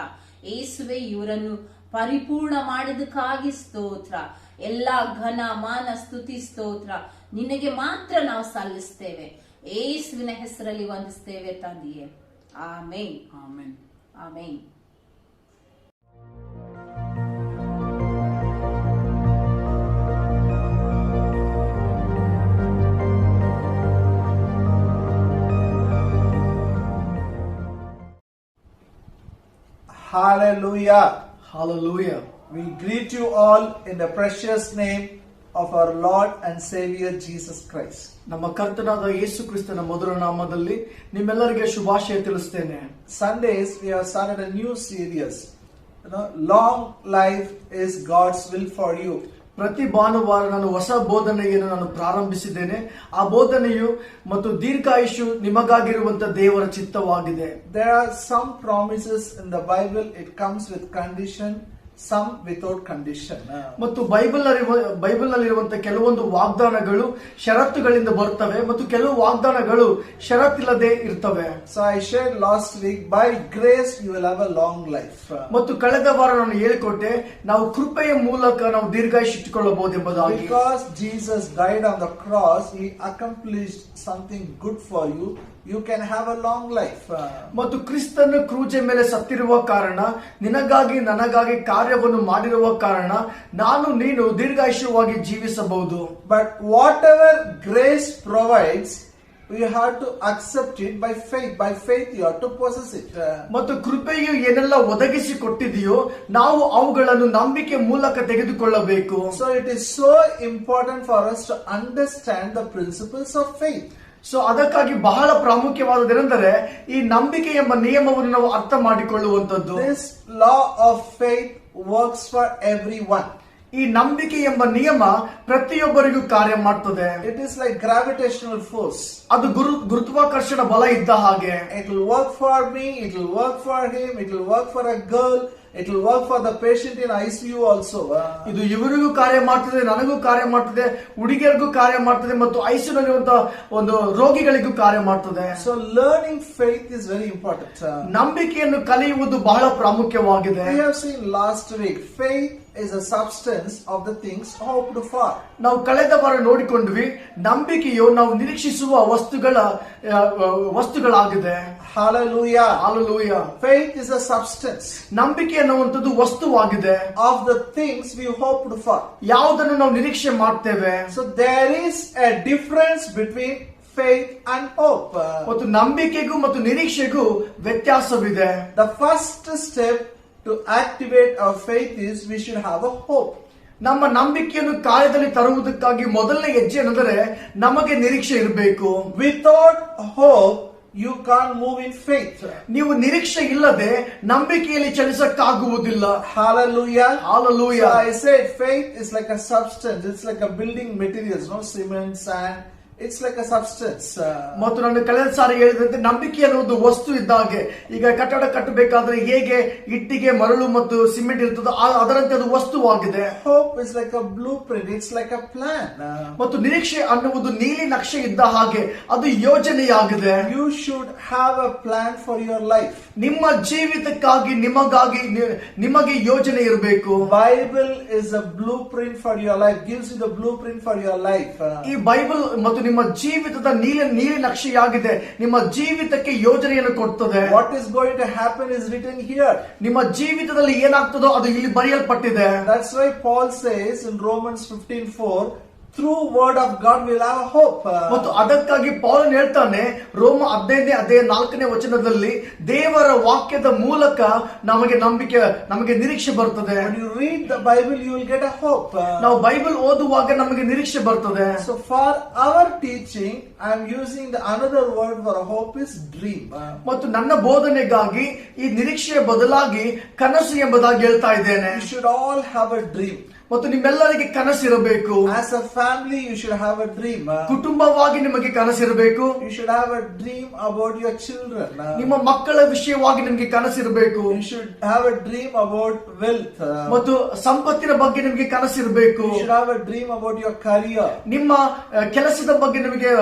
ಯೇಸುವೆ, ಇವರನ್ನು ಪರಿಪೂರ್ಣ ಮಾಡಿದಕ್ಕಾಗಿ ಸ್ತೋತ್ರ. ಎಲ್ಲಾ ಘನ ಮಾನ ಸ್ತುತಿ ಸ್ತೋತ್ರ ನಿನಗೆ ಮಾತ್ರ ನಾವು ಸಲ್ಲಿಸ್ತೇವೆ. ಯೇಸುವಿನ ಹೆಸರಲ್ಲಿ ವಂದಿಸ್ತೇವೆ ತಂದೆಯೇ. ಆಮೇನ್, ಆಮೇನ್, ಆಮೇನ್. Hallelujah. Hallelujah. We greet you all in the precious name of our Lord and Savior Jesus Christ. ನಮ್ಮ ಕರ್ತನಾದ ಯೇಸು ಕ್ರಿಸ್ತನ ಮೊದಲ ನಾಮದಲ್ಲಿ ನಿಮ್ಮೆಲ್ಲರಿಗೆ ಶುಭಾಶಯ ತಿಳಿಸ್ತೇನೆ. Sundays we have started a new series. Long life is God's will for you. ಪ್ರತಿ ಭಾನುವಾರ ನಾನು ಹೊಸ ಬೋಧನೆಯನ್ನು ನಾನು ಪ್ರಾರಂಭಿಸಿದ್ದೇನೆ. ಆ ಬೋಧನೆಯು ಮತ್ತು ದೀರ್ಘಾಯುಷು ನಿಮಗಾಗಿರುವಂತ ದೇವರ ಚಿತ್ತವಾಗಿದೆ. There are some promises in the Bible. It comes with condition, some without condition. ಮತ್ತು ಬೈಬಲ್ ನಲ್ಲಿರುವಂತಹ ಕೆಲವೊಂದು ವಾಗ್ದಾನಗಳು ಷರತ್ತುಗಳಿಂದ ಬರ್ತವೆ ಮತ್ತು ಕೆಲವು ವಾಗ್ದಾನಗಳು ಷರತ್ತಿಲ್ಲದೆ ಇರ್ತವೆ. So I shared last week, by grace you will have a long life. ಮತ್ತು ಕಳೆದ ವಾರ ನಾನು ಹೇಳಿಕೊಟ್ಟೆ, ನಾವು ಕೃಪೆಯ ಮೂಲಕ ನಾವು ದೀರ್ಘಾಯುಷು ಇಟ್ಟುಕೊಳ್ಳಬಹುದು ಎಂಬುದಾಗಿ. Because Jesus died on the cross, he accomplished something good for you. You can have a long life. ಮತ್ತು ಕ್ರಿಸ್ತನ ಕ್ರೂಜೆ ಮೇಲೆ ಸತ್ತಿರುವ ಕಾರಣ, ನಿನಗಾಗಿ ನನಗಾಗಿ ಕಾರ್ಯವನ್ನು ಮಾಡಿರುವ ಕಾರಣ ನಾನು ನೀನು ದೀರ್ಘಾಯುಷ್ಯವಾಗಿ ಜೀವಿಸಬಹುದು. But whatever grace provides, you have to accept it by faith. By faith you have to possess it. ಮತ್ತು ಕೃಪೆಯು ಏನೆಲ್ಲ ಒದಗಿಸಿ ಕೊಟ್ಟಿದೆಯೋ ನಾವು ಅವುಗಳನ್ನು ನಂಬಿಕೆ ಮೂಲಕ ತೆಗೆದುಕೊಳ್ಳಬೇಕು. So it is so important for us to understand the principles of faith. So ಅದಕ್ಕಾಗಿ ಬಹಳ ಪ್ರಾಮುಖ್ಯವಾದದೇನೆಂದರೆ ಈ ನಂಬಿಕೆ ಎಂಬ ನಿಯಮವನ್ನು ನಾವು ಅರ್ಥ ಮಾಡಿಕೊಳ್ಳುವಂತದ್ದು. This law of faith works for everyone. ಈ ನಂಬಿಕೆ ಎಂಬ ನಿಯಮ ಪ್ರತಿಯೊಬ್ಬರಿಗೂ ಕಾರ್ಯ ಮಾಡ್ತದೆ. It is like gravitational force. ಅದು ಗುರುತ್ವಾಕರ್ಷಣ ಬಲ ಇದ್ದ ಹಾಗೆ. It will work for me, it will work for him, it will work for a girl, it will work for the patient in ICU also. ಇದು ಇವರಿಗೂ ಕಾರ್ಯ ಮಾಡ್ತದೆ, ನನಗೂ ಕಾರ್ಯ ಮಾಡ್ತದೆ, ಹುಡುಗಿಯರಿಗೂ ಕಾರ್ಯ ಮಾಡ್ತದೆ ಮತ್ತು ಐಸಿಯು ನಲ್ಲಿರುವಂತಹ ಒಂದು ರೋಗಿಗಳಿಗೂ ಕಾರ್ಯ ಮಾಡ್ತದೆ. So learning faith is very important. ನಂಬಿಕೆಯನ್ನು ಕಲಿಯುವುದು ಬಹಳ ಪ್ರಾಮುಖ್ಯವಾಗಿದೆ. We have seen last week, faith is a substance of the things hoped for. ನಾವು ಕಳೆದ ವಾರ ನೋಡಿಕೊಂಡ್ವಿ, ನಂಬಿಕೆಯು ನಾವು ನಿರೀಕ್ಷಿಸುವ ವಸ್ತುಗಳಾಗಿದೆ. Hallelujah. Hallelujah. Faith is a substance ನಂಬಿಕೆ ಅನ್ನುವಂಥದ್ದು ವಸ್ತುವಾಗಿದೆ of the things we hoped for. ಯಾವುದನ್ನು ನಾವು ನಿರೀಕ್ಷೆ ಮಾಡ್ತೇವೆ. So there is a difference between faith and hope. ಮತ್ತು ನಂಬಿಕೆಗೂ ಮತ್ತು ನಿರೀಕ್ಷೆಗೂ ವ್ಯತ್ಯಾಸವಿದೆ. The first step to activate our faith is we should have a hope. ನಮ್ಮ ನಂಬಿಕೆಯನ್ನು ಕಾರ್ಯದಲ್ಲಿ ತರುವುದಕ್ಕಾಗಿ ಮೊದಲನೇ ಹೆಜ್ಜೆ ಏನೆಂದರೆ ನಮಗೆ ನಿರೀಕ್ಷೆ ಇರಬೇಕು. Without hope you can't move in faith. ನೀವು ನಿರೀಕ್ಷೆ ಇಲ್ಲದೆ ನಂಬಿಕೆಯಲ್ಲಿ ಚಲಿಸಕ್ಕಾಗುವುದಿಲ್ಲ. Hallelujah. Hallelujah. So I said faith is like a substance. It's like a building materials, no cement, sand, it's like a substance. ಮತ್ತು ನಾನು ಕಳೆದ ಸಾರಿ ಹೇಳಿದಂತೆ ನಂಬಿಕೆ ಅನ್ನುವುದು ವಸ್ತು ಇದ್ದಾಗೆ. ಈಗ ಕಟ್ಟಡ ಕಟ್ಟಬೇಕಾದ್ರೆ ಹೇಗೆ ಇಟ್ಟಿಗೆ ಮರಳು ಮತ್ತು ಸಿಮೆಂಟ್ ಇರ್ತದೋ ಅದರಂತೆ ಅದು ವಸ್ತುವಾಗಿದೆ. Hope is like a blueprint, it's like a plan. ಮತ್ತು ನಿರೀಕ್ಷೆ ಅನ್ನುವುದು ನೀಲಿ ನಕ್ಷೆ ಇದ್ದ ಹಾಗೆ ಅದು ಯೋಜನೆಯಾಗಿದೆ. You should have a plan for your life. ನಿಮ್ಮ ಜೀವಿತಕ್ಕಾಗಿ ನಿಮಗೆ ಯೋಜನೆ ಇರಬೇಕು. Bible is a blueprint for your life, gives you the blueprint for your life. ಈ ಬೈಬಲ್ ಮತ್ತು ನಿಮ್ಮ ಜೀವಿತದ ನೀಲಿ ನಕ್ಷೆಯಾಗಿದೆ. ನಿಮ್ಮ ಜೀವಿತಕ್ಕೆ ಯೋಜನೆಯನ್ನು ಕೊಡ್ತದೆ. What is going to happen is written here. ನಿಮ್ಮ ಜೀವಿತದಲ್ಲಿ ಏನಾಗ್ತದೋ ಅದು ಇಲ್ಲಿ ಬರೆಯಲ್ಪಟ್ಟಿದೆ. That's why Paul says in Romans 15:4, through word of God we'll have hope. ಮತ್ತು ಅದಕ್ಕಾಗಿ ಪೌಲನ್ ಹೇಳ್ತಾನೆ ರೋಮ 15:4 ವಚನದಲ್ಲಿ ದೇವರ ವಾಕ್ಯದ ಮೂಲಕ ನಮಗೆ ನಿರೀಕ್ಷೆ ಬರ್ತದೆ. When you read the Bible you will get a hope. ನಾವು ಬೈಬಲ್ ಓದುವಾಗ ನಮಗೆ ನಿರೀಕ್ಷೆ ಬರ್ತದೆ. So for our teaching I am using the another word for hope is dream. ಮತ್ತು ನನ್ನ ಬೋಧನೆಗಾಗಿ ಈ ನಿರೀಕ್ಷೆಯ ಬದಲಾಗಿ ಕನಸು ಎಂಬುದಾಗಿ ಹೇಳ್ತಾ ಇದ್ದೇನೆ. You should all have a dream. ಮತ್ತು ನಿಮ್ಮೆಲ್ಲರಿಗೆ ಕನಸಿರಬೇಕು. As a family you should have a dream. ಕುಟುಂಬವಾಗಿ ನಿಮಗೆ ಕನಸಿರಬೇಕು. You should have a dream about your children. ನಿಮ್ಮ ಮಕ್ಕಳ ವಿಷಯವಾಗಿ ನಿಮಗೆ ಕನಸಿರಬೇಕು. You should have a dream about wealth. ಮತ್ತು ಸಂಪತ್ತಿನ ಬಗ್ಗೆ ನಿಮಗೆ ಕನಸಿರಬೇಕು. You should have a dream about your career. ನಿಮ್ಮ ಕೆಲಸದ ಬಗ್ಗೆ ನಿಮಗೆ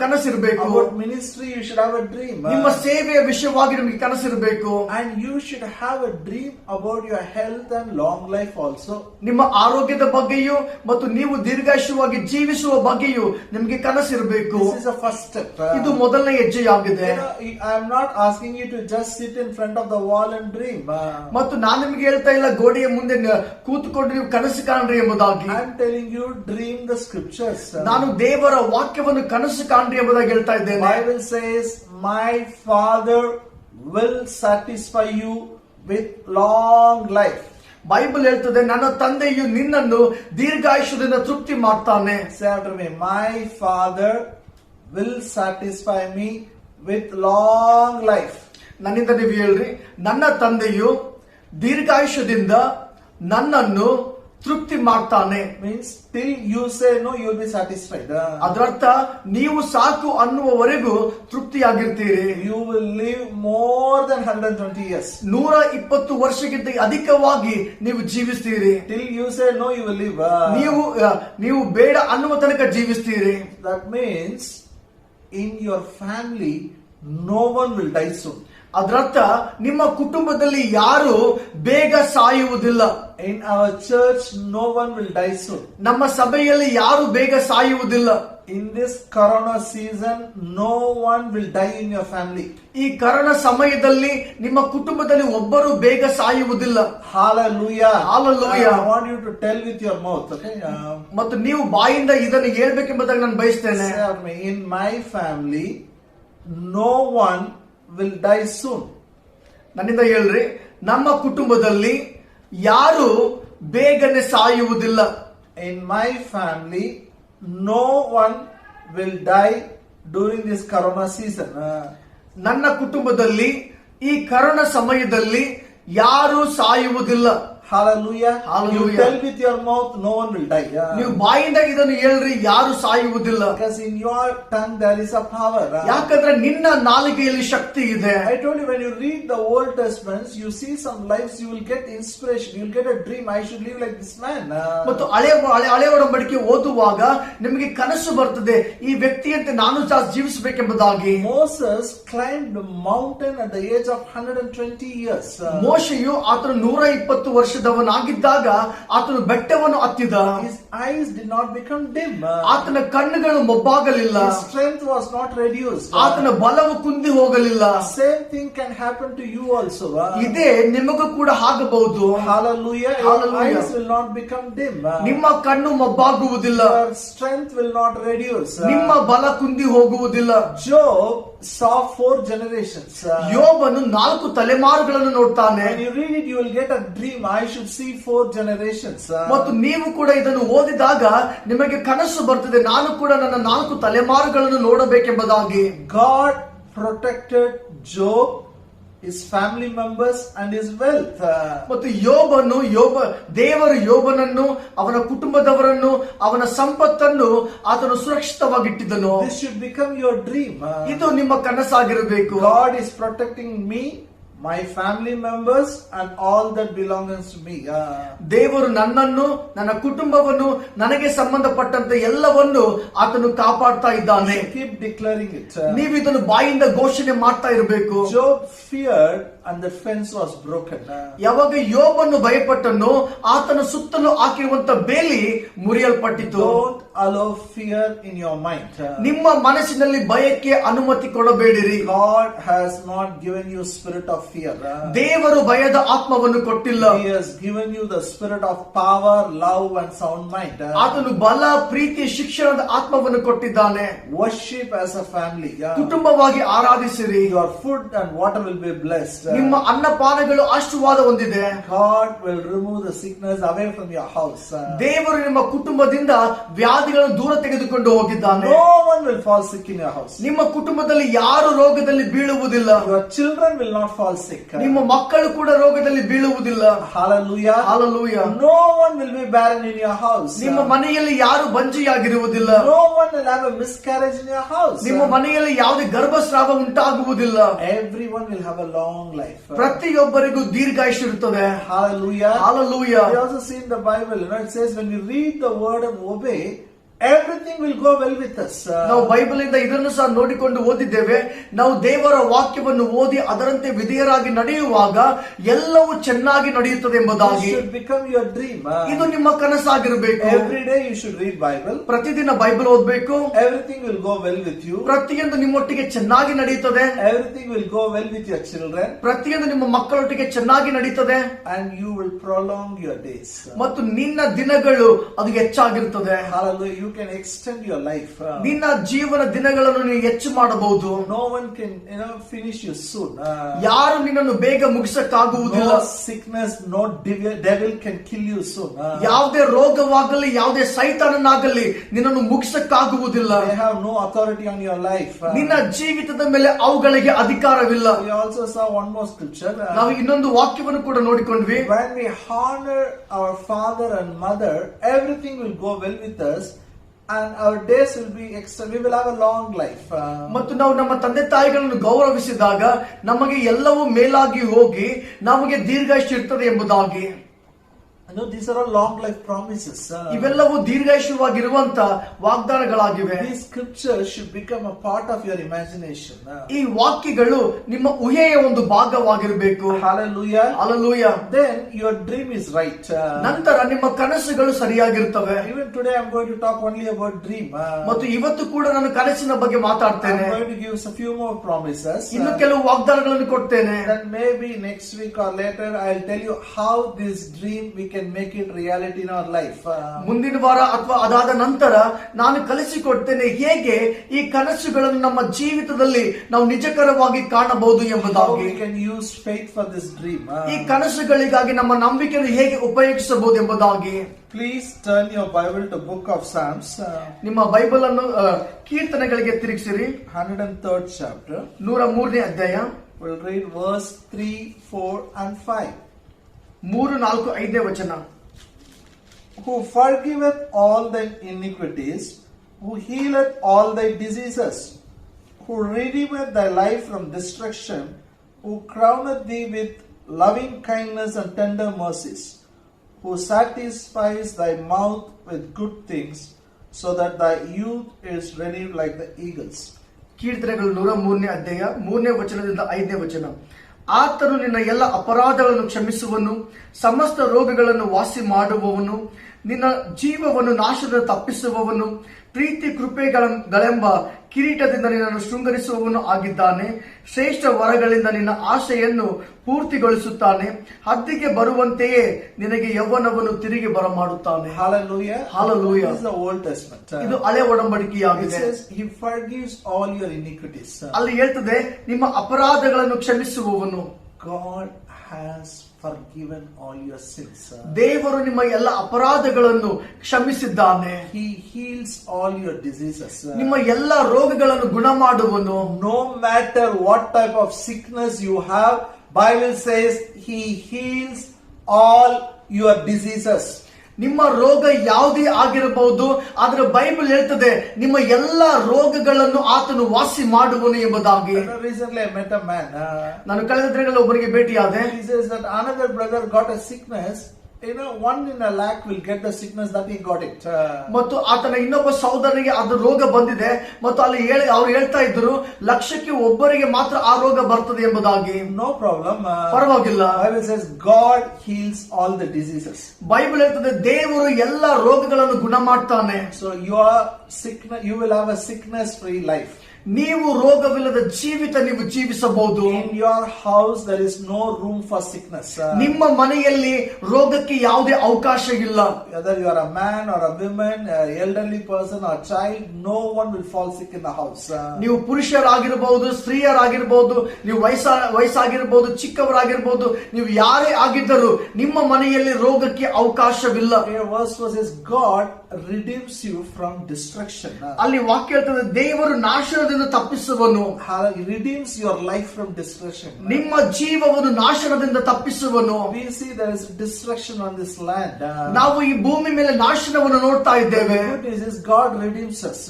ಕನಸಿರಬೇಕು. About ministry you should have a dream. ನಿಮ್ಮ ಸೇವೆಯ ವಿಷಯವಾಗಿ ನಿಮಗೆ ಕನಸಿರಬೇಕು. And you should have a dream about your health and long life also. ನಿಮ್ಮ ಆರೋಗ್ಯದ ಬಗ್ಗೆಯೂ ಮತ್ತು ನೀವು ದೀರ್ಘಾಯುಷ್ಯವಾಗಿ ಜೀವಿಸುವ ಬಗ್ಗೆಯೂ ನಿಮಗೆ ಕನಸಿರಬೇಕು. This is the first step. ಇದು ಮೊದಲನೇ ಹೆಜ್ಜೆಯಾಗಿದೆ. I am not asking you to just sit in front of the wall and dream. ಮತ್ತು ನಾನು ನಿಮಗೆ ಹೇಳ್ತಾ ಇಲ್ಲ ಗೋಡೆಯ ಮುಂದೆ ಕೂತ್ಕೊಂಡು ನೀವು ಕನಸು ಕಾಣ್ರಿ ಎಂಬುದಾಗಿ. I am telling you dream the scriptures. ನಾನು ದೇವರ ವಾಕ್ಯವನ್ನು ಕನಸು ಕಾಣ್ರಿ ಎಂಬುದಾಗಿ ಹೇಳ್ತಾ ಇದ್ದೇನೆ. Bible says my Father will satisfy you with long life. Bible ಹೇಳ್ತದೆ ನನ್ನ ತಂದೆಯು ನಿನ್ನನ್ನು ದೀರ್ಘಾಯುಷ್ಯದಿಂದ ತೃಪ್ತಿ ಮಾಡ್ತಾನೆ. Say after me, my Father will satisfy me with long life. ನನ್ನಿಂದ ನೀವು ಹೇಳ್ರಿ, ನನ್ನ ತಂದೆಯು ದೀರ್ಘಾಯುಷ್ಯದಿಂದ ನನ್ನನ್ನು ತೃಪ್ತಿ ಮಾಡ್ತಾನೆ. Means till you say no you will be satisfied. ಅದರರ್ಥ ನೀವು ಸಾಕು ಅನ್ನುವವರೆಗೂ ತೃಪ್ತಿಯಾಗಿರ್ತೀರಿ. You will live more than 120 years. 120 ವರ್ಷಕ್ಕಿಂತ ಅಧಿಕವಾಗಿ ನೀವು ಜೀವಿಸ್ತೀರಿ. Till you say no you will live. ನೀವು ಬೇಡ ಅನ್ನುವ ತನಕ ಜೀವಿಸ್ತೀರಿ. That means in your family no one will die soon. ಅದರರ್ಥ ನಿಮ್ಮ ಕುಟುಂಬದಲ್ಲಿ ಯಾರು ಬೇಗ ಸಾಯುವುದಿಲ್ಲ. In our church no one will die soon. ನಮ್ಮ ಸಭೆಯಲ್ಲಿ ಯಾರು ಬೇಗ ಸಾಯುವುದಿಲ್ಲ. In this corona season no one will die in your family. ಈ ಕರೋನಾ ಸಮಯದಲ್ಲಿ ನಿಮ್ಮ ಕುಟುಂಬದಲ್ಲಿ ಒಬ್ಬರು ಬೇಗ ಸಾಯುವುದಿಲ್ಲ. Hallelujah. Hallelujah. I want you to tell with your mouth, okay? ಮತ್ತು ನೀವು ಬಾಯಿಂದ ಇದನ್ನು ಹೇಳ್ಬೇಕೆಂಬುದಾಗಿ ನಾನು ಬಯಸ್ತೇನೆ. Say after me, in my family no one will die soon. ನನ್ನಿಂದ ಹೇಳ್ರಿ, ನಮ್ಮ ಕುಟುಂಬದಲ್ಲಿ ಯಾರು ಬೇಗನೆ ಸಾಯುವುದಿಲ್ಲ. In my family no one will die during this corona season. ನನ್ನ ಕುಟುಂಬದಲ್ಲಿ ಈ ಕರೋನಾ ಸಮಯದಲ್ಲಿ ಯಾರು ಸಾಯುವುದಿಲ್ಲ. Hallelujah. Hallelujah. You tell with your mouth no one will die. ನೀವು ಬಾಯಿಂದ ಇದನ್ನು ಹೇಳ್ರಿ, ಯಾರು ಸಾಯುವುದಿಲ್ಲ. Because in your tongue there is a power. ಯಾಕಂದ್ರೆ ನಿನ್ನ ನಾಲಿಗೆಯಲ್ಲಿ ಶಕ್ತಿ ಇದೆ. I told you when you read the Old Testament you see some lives, you will get inspiration, you will get a dream, I should live like this man. ಮತ್ತು ಹಳೆ ಒಡಂಬಡಿಕೆ ಓದುವಾಗ ನಿಮಗೆ ಕನಸು ಬರ್ತದೆ, ಈ ವ್ಯಕ್ತಿಯಂತೆ ನಾನು ಜೀವಿಸಬೇಕೆಂಬುದಾಗಿ. Moses climbed the mountain at the age of 120 years. ಮೋಶೆಯು ಆತನು 120 ವರ್ಷದವನಾಗಿದ್ದಾಗ ಆತನು ಬೆಟ್ಟವನ್ನು ಹತ್ತಿದ. His eyes did not become dim. ಆತನ ಕಣ್ಣುಗಳು ಮೊಬ್ಬಾಗಲಿಲ್ಲ. His strength was not reduced. ಆತನ ಬಲವು ಕುಂದಿ ಹೋಗಲಿಲ್ಲ. Same thing can happen to you also. ಇದೇ ನಿಮಗೂ ಕೂಡ ಆಗಬಹುದು. Hallelujah. Your eyes will not become dim. ನಿಮ್ಮ ಕಣ್ಣು ಮೊಬ್ಬಾಗುವುದಿಲ್ಲ. Your strength will not reduce. ನಿಮ್ಮ ಬಲ ಕುಂದಿ ಹೋಗುವುದಿಲ್ಲ. Job saw 4 generations. ಯೋಬನು 4 ತಲೆಮಾರುಗಳನ್ನು ನೋಡ್ತಾನೆ. When you read it you will get a dream, I should see 4 generations. ಮತ್ತು ನೀವು ಕೂಡ ಇದನ್ನು ಓದಿದಾಗ ನಿಮಗೆ ಕನಸು ಬರ್ತದೆ, ನಾನು ಕೂಡ ನನ್ನ 4 ತಲೆಮಾರುಗಳನ್ನು ನೋಡಬೇಕೆಂಬುದಾಗಿ. God protected Job his family members and his wealth. ಮತ್ತು ದೇವರು ಯೋಬನನ್ನು, ಅವನ ಕುಟುಂಬದವರನ್ನು, ಅವನ ಸಂಪತ್ತನ್ನು ಆತನು ಸುರಕ್ಷಿತವಾಗಿಟ್ಟಿದ್ದನು. This should become your dream. ಇದು ನಿಮ್ಮ ಕನಸಾಗಿರಬೇಕು. God is protecting me, my family members and all that belongs to me. ದೇವರು ನನ್ನನ್ನು, ನನ್ನ ಕುಟುಂಬವನ್ನು, ನನಗೆ ಸಂಬಂಧಪಟ್ಟಂತ ಎಲ್ಲವನ್ನು ಆತನು ಕಾಪಾಡ್ತಾ ಇದ್ದಾನೆ. Keep declaring it. ನೀವು ಇದನ್ನು ಬಾಯಿಂದ ಘೋಷಣೆ ಮಾಡ್ತಾ ಇರಬೇಕು. Job feared and the fence was broken. ಯಾವಾಗ ಯೋಬನು ಭಯಪಟ್ಟನು, ಆತನ ಸುತ್ತಲೂ ಹಾಕಿರುವಂತ ಬೇಲಿ ಮುರಿಯಲ್ಪಟ್ಟಿತು. Don't allow fear in your mind. ನಿಮ್ಮ ಮನಸ್ಸಿನಲ್ಲಿ ಭಯಕ್ಕೆ ಅನುಮತಿ ಕೊಡಬೇಡಿರಿ. God has not given you spirit of fear. ದೇವರು ಭಯದ ಆತ್ಮವನ್ನು ಕೊಟ್ಟಿಲ್ಲ. He has given you the spirit of power, love and sound mind. ಆತನು ಬಲ, ಪ್ರೀತಿ, ಶಿಕ್ಷಣದ ಆತ್ಮವನ್ನು ಕೊಟ್ಟಿದ್ದಾನೆ. Worship as a family. ಕುಟುಂಬವಾಗಿ ಆರಾಧಿಸಿರಿ. Your food and water will be blessed. ನಿಮ್ಮ ಅನ್ನಪಾನಗಳು ಆಶೀರ್ವಾದ ಹೊಂದಿದೆ. God will remove the sickness away from your house. ದೇವರು ನಿಮ್ಮ ಕುಟುಂಬದಿಂದ ವ್ಯಾಧಿಗಳನ್ನು ದೂರ ತೆಗೆದುಕೊಂಡು ಹೋಗಿದ್ದಾನೆ. No one will fall sick in your house. ನಿಮ್ಮ ಕುಟುಂಬದಲ್ಲಿ ಯಾರು ರೋಗದಲ್ಲಿ ಬೀಳುವುದಿಲ್ಲ. Your children will not fall sick. ನಿಮ್ಮ ಮಕ್ಕಳು ಕೂಡ ರೋಗದಲ್ಲಿ ಬೀಳುವುದಿಲ್ಲ. Hallelujah. Hallelujah. No one will be barren in your house. ನಿಮ್ಮ ಮನೆಯಲ್ಲಿ ಯಾರು ಬಂಜೆಯಾಗಿರುವುದಿಲ್ಲ. No one will have a miscarriage in your house. ನಿಮ್ಮ ಮನೆಯಲ್ಲಿ ಯಾವುದೇ ಗರ್ಭಸ್ರಾವ ಉಂಟಾಗುವುದಿಲ್ಲ. Everyone will have a long life. ಪ್ರತಿಯೊಬ್ಬರಿಗೂ ದೀರ್ಘಾಯುಷ್ಯ ಇರುತ್ತದೆ. Hallelujah. Hallelujah. We also see in the Bible, it says when you read the word and obey, everything will go well with us. ನಾವು ಬೈಬಲ್ ಇಂದ ಇದನ್ನು ಸಹ ನೋಡಿಕೊಂಡು ಓದಿದ್ದೇವೆ. ನಾವು ದೇವರ ವಾಕ್ಯವನ್ನು ಓದಿ ಅದರಂತೆ ವಿಧೇಯರಾಗಿ ನಡೆಯುವಾಗ ಎಲ್ಲವೂ ಚೆನ್ನಾಗಿ ನಡೆಯುತ್ತದೆ ಎಂಬುದಾಗಿ. This should become your dream. ಇದು ನಿಮ್ಮ ಕನಸಾಗಿರಬೇಕು. Every day you should read Bible. ಪ್ರತಿದಿನ ಬೈಬಲ್ ಓದಬೇಕು. Everything will go well with you. ಪ್ರತಿಯೊಂದು ನಿಮ್ಮೊಟ್ಟಿಗೆ ಚೆನ್ನಾಗಿ ನಡೆಯುತ್ತದೆ. Everything will go well with your children. ಪ್ರತಿಯೊಂದು ನಿಮ್ಮ ಮಕ್ಕಳೊಟ್ಟಿಗೆ ಚೆನ್ನಾಗಿ ನಡೀತದೆ. And you will prolong your days. ಮತ್ತು ನಿನ್ನ ದಿನಗಳು ಅದು ಹೆಚ್ಚಾಗಿರುತ್ತದೆ. Hallelujah. You can extend your life. ನಿನ್ನ ಜೀವನ ದಿನಗಳನ್ನು ನೀವು ಹೆಚ್ಚು ಮಾಡಬಹುದು. No one can finish you soon. ಯಾರು ನಿನ್ನನ್ನು ಬೇಗ ಮುಗಿಸಕ್ಕಾಗುವುದಿಲ್ಲ. No sickness, no devil can kill you soon. ಯಾವುದೇ ರೋಗವಾಗಲಿ, ಯಾವುದೇ ಸೈತಾನನಾಗಲಿ ನಿನ್ನನ್ನು ಮುಗಿಸಕ್ಕಾಗುವುದಿಲ್ಲ. They have no authority on your life. ನಿನ್ನ ಜೀವಿತದ ಮೇಲೆ ಅವುಗಳಿಗೆ ಅಧಿಕಾರವಿಲ್ಲ. We also saw one more scripture. ನಾವು ಇನ್ನೊಂದು ವಾಕ್ಯವನ್ನು ಕೂಡ ನೋಡಿಕೊಂಡ್ವಿ. When we honor our father and mother, everything will go well with us. And our days will be extra. We will have a long life. ಮತ್ತು ನಾವು ನಮ್ಮ ತಂದೆ ತಾಯಿಗಳನ್ನು ಗೌರವಿಸಿದಾಗ ನಮಗೆ ಎಲ್ಲವೂ ಮೇಲಾಗಿ ಹೋಗಿ ನಮಗೆ ದೀರ್ಘಾಯುಷ್ಯ ಇರ್ತದೆ ಎಂಬುದಾಗಿ. These are all long life promises. ಇವೆಲ್ಲವೂ ದೀರ್ಘಾಯುಷ್ಯವಾಗಿರುವಂತ ವಾಗ್ದಾನಗಳಾಗಿವೆ. These scriptures should become a part of your imagination. ಈ ವಾಕ್ಯಗಳು ನಿಮ್ಮ ಊಹೆಯ ಒಂದು ಭಾಗವಾಗಿರಬೇಕು. Hallelujah. Hallelujah. Then your dream is right. ನಂತರ ನಿಮ್ಮ ಕನಸುಗಳು ಸರಿಯಾಗಿರುತ್ತವೆ. Even today I'm going to talk only about dream. ಮತ್ತು ಇವತ್ತು ಕೂಡ ನಾನು ಕನಸಿನ ಬಗ್ಗೆ ಮಾತಾಡ್ತೇನೆ. I'm going to give a few more promises. ಇನ್ನು ಕೆಲವು ವಾಗ್ದಾನಗಳನ್ನು ಕೊಡ್ತೇನೆ. Then maybe next week or later I'll tell you how this dream we can make it reality in our life. ಮುಂದಿನ ವಾರ ಅಥವಾ ಅದಾದ ನಂತರ ನಾನು ಕಲಿಸಿಕೊಡ್ತೇನೆ ಹೇಗೆ ಈ ಕನಸುಗಳನ್ನು ನಮ್ಮ ಜೀವಿತದಲ್ಲಿ ನಾವು ನಿಜಕರವಾಗಿ ಕಾಣಬಹುದು ಎಂಬುದಾಗಿ. How we can use faith for this dream. ಈ ಕನಸುಗಳಿಗಾಗಿ ನಮ್ಮ ನಂಬಿಕೆಯನ್ನು ಹೇಗೆ ಉಪಯೋಗಿಸಬಹುದು ಎಂಬುದಾಗಿ. Please turn your Bible to book of Psalms. ನಿಮ್ಮ ಬೈಬಲ್ ಅನ್ನು ಕೀರ್ತನೆಗಳಿಗೆ ತಿರುಗಿಸಿರಿ. 103rd chapter. 103ನೇ ಅಧ್ಯಾಯ. We'll read verse 3, 4 and 5. 3, 4, 5ನೇ ವಚನ. Who forgiveth all thy iniquities, who healeth all thy diseases, who redeemeth thy life from destruction, who crowneth thee with loving kindness and tender mercies, who satisfies thy mouth with good things, so that thy youth is renewed like the eagles. ಕೀರ್ತನೆಗಳು 103ನೇ ಅಧ್ಯಾಯ 3ನೇ ವಚನದಿಂದ 5ನೇ ವಚನ. ಆತನು ನಿನ್ನ ಎಲ್ಲ ಅಪರಾಧಗಳನ್ನು ಕ್ಷಮಿಸುವನು, ಸಮಸ್ತ ರೋಗಗಳನ್ನು ವಾಸಿ ಮಾಡುವವನು, ನಿನ್ನ ಜೀವವನ್ನು ನಾಶದ ತಪ್ಪಿಸುವವನು, ಪ್ರೀತಿ ಕೃಪೆಗಳೆಂಬ ಕಿರೀಟದಿಂದ ನಿನ್ನನ್ನು ಶೃಂಗರಿಸುವವನು ಆಗಿದ್ದಾನೆ. ಶ್ರೇಷ್ಠ ವರಗಳಿಂದ ನಿನ್ನ ಆಶೆಯನ್ನು ಪೂರ್ತಿಗೊಳಿಸುತ್ತಾನೆ. ಹದ್ದಿಗೆ ಬರುವಂತೆಯೇ ನಿನಗೆ ಯೌವನವನ್ನು ತಿರುಗಿ ಬರಮಾಡುತ್ತಾನೆ. Hallelujah. Hallelujah. This is the Old Testament. ಇದು ಹಳೆ ಒಡಂಬಡಿಕೆಯಾಗಿದೆ. It says he forgives all your iniquities. ಅಲ್ಲಿ ಹೇಳ್ತದೆ ನಿಮ್ಮ ಅಪರಾಧಗಳನ್ನು ಕ್ಷಮಿಸುವವನು. God has forgiven all your sins. ದೇವರು ನಿಮ್ಮ ಎಲ್ಲ ಅಪರಾಧಗಳನ್ನು ಕ್ಷಮಿಸಿದ್ದಾನೆ. He heals all your diseases. ನಿಮ್ಮ ಎಲ್ಲ ರೋಗಗಳನ್ನು ಗುಣ ಮಾಡುವನು. No matter what type of sickness you have, Bible says He heals all your diseases. ನಿಮ್ಮ ರೋಗ ಯಾವುದೇ ಆಗಿರಬಹುದು, ಆದ್ರೆ ಬೈಬಲ್ ಹೇಳ್ತದೆ ನಿಮ್ಮ ಎಲ್ಲ ರೋಗಗಳನ್ನು ಆತನು ವಾಸಿ ಮಾಡುವನು ಎಂಬುದಾಗಿ. Recently I met a man. ನಾನು ಕಳೆದ ದಿನಗಳಲ್ಲಿ ಒಬ್ಬರಿಗೆ ಭೇಟಿಯಾದೆ. He says that another brother got a sickness. One in a lakh will get the sickness that he got it. ಮತ್ತು ಆತನ ಇನ್ನೊಬ್ಬ ಸಹೋದರನಿಗೆ ಅದು ರೋಗ ಬಂದಿದೆ ಮತ್ತು ಅಲ್ಲಿ ಅವ್ರು ಹೇಳ್ತಾ ಇದ್ರು ಲಕ್ಷಕ್ಕೆ ಒಬ್ಬರಿಗೆ ಮಾತ್ರ ಆ ರೋಗ ಬರ್ತದೆ ಎಂಬುದಾಗಿ. No problem. ಪರವಾಗಿಲ್ಲ. Bible says God heals all the diseases. Bible ಹೇಳ್ತದೆ ದೇವರು ಎಲ್ಲ ರೋಗಗಳನ್ನು ಗುಣ ಮಾಡ್ತಾನೆ. So your sickness, you will have a sickness free life. ನೀವು ರೋಗವಿಲ್ಲದ ಜೀವಿತ ನೀವು ಜೀವಿಸಬಹುದು. In your house there is no room for sickness. ನಿಮ್ಮ ಮನೆಯಲ್ಲಿ ರೋಗಕ್ಕೆ ಯಾವುದೇ ಅವಕಾಶ ಇಲ್ಲ. Whether you are a man or a woman, an elderly person or child, no one will fall sick in the house. ನೀವು ಪುರುಷರಾಗಿರಬಹುದು, ಸ್ತ್ರೀಯರಾಗಿರಬಹುದು, ನೀವು ವಯಸ್ಸಾಗಿರಬಹುದು, ಚಿಕ್ಕವರಾಗಿರಬಹುದು, ನೀವು ಯಾರೇ ಆಗಿದ್ದರೂ ನಿಮ್ಮ ಮನೆಯಲ್ಲಿ ರೋಗಕ್ಕೆ ಅವಕಾಶವಿಲ್ಲ. Verse says God redeems you from destruction. ಅಲ್ಲಿ ವಾಕ್ಯ ಹೇಳ್ತದೆ ದೇವರು ನಾಶನದಿಂದ ತಪ್ಪಿಸುವನು. He redeems your life from destruction. ನಿಮ್ಮ ಜೀವವನ್ನು ನಾಶನದಿಂದ ತಪ್ಪಿಸುವನು. We see there is destruction on this land. ನಾವು ಈ ಭೂಮಿ ಮೇಲೆ ನಾಶನವನ್ನು ನೋಡ್ತಾ ಇದ್ದೇವೆ. The good news is God redeems us.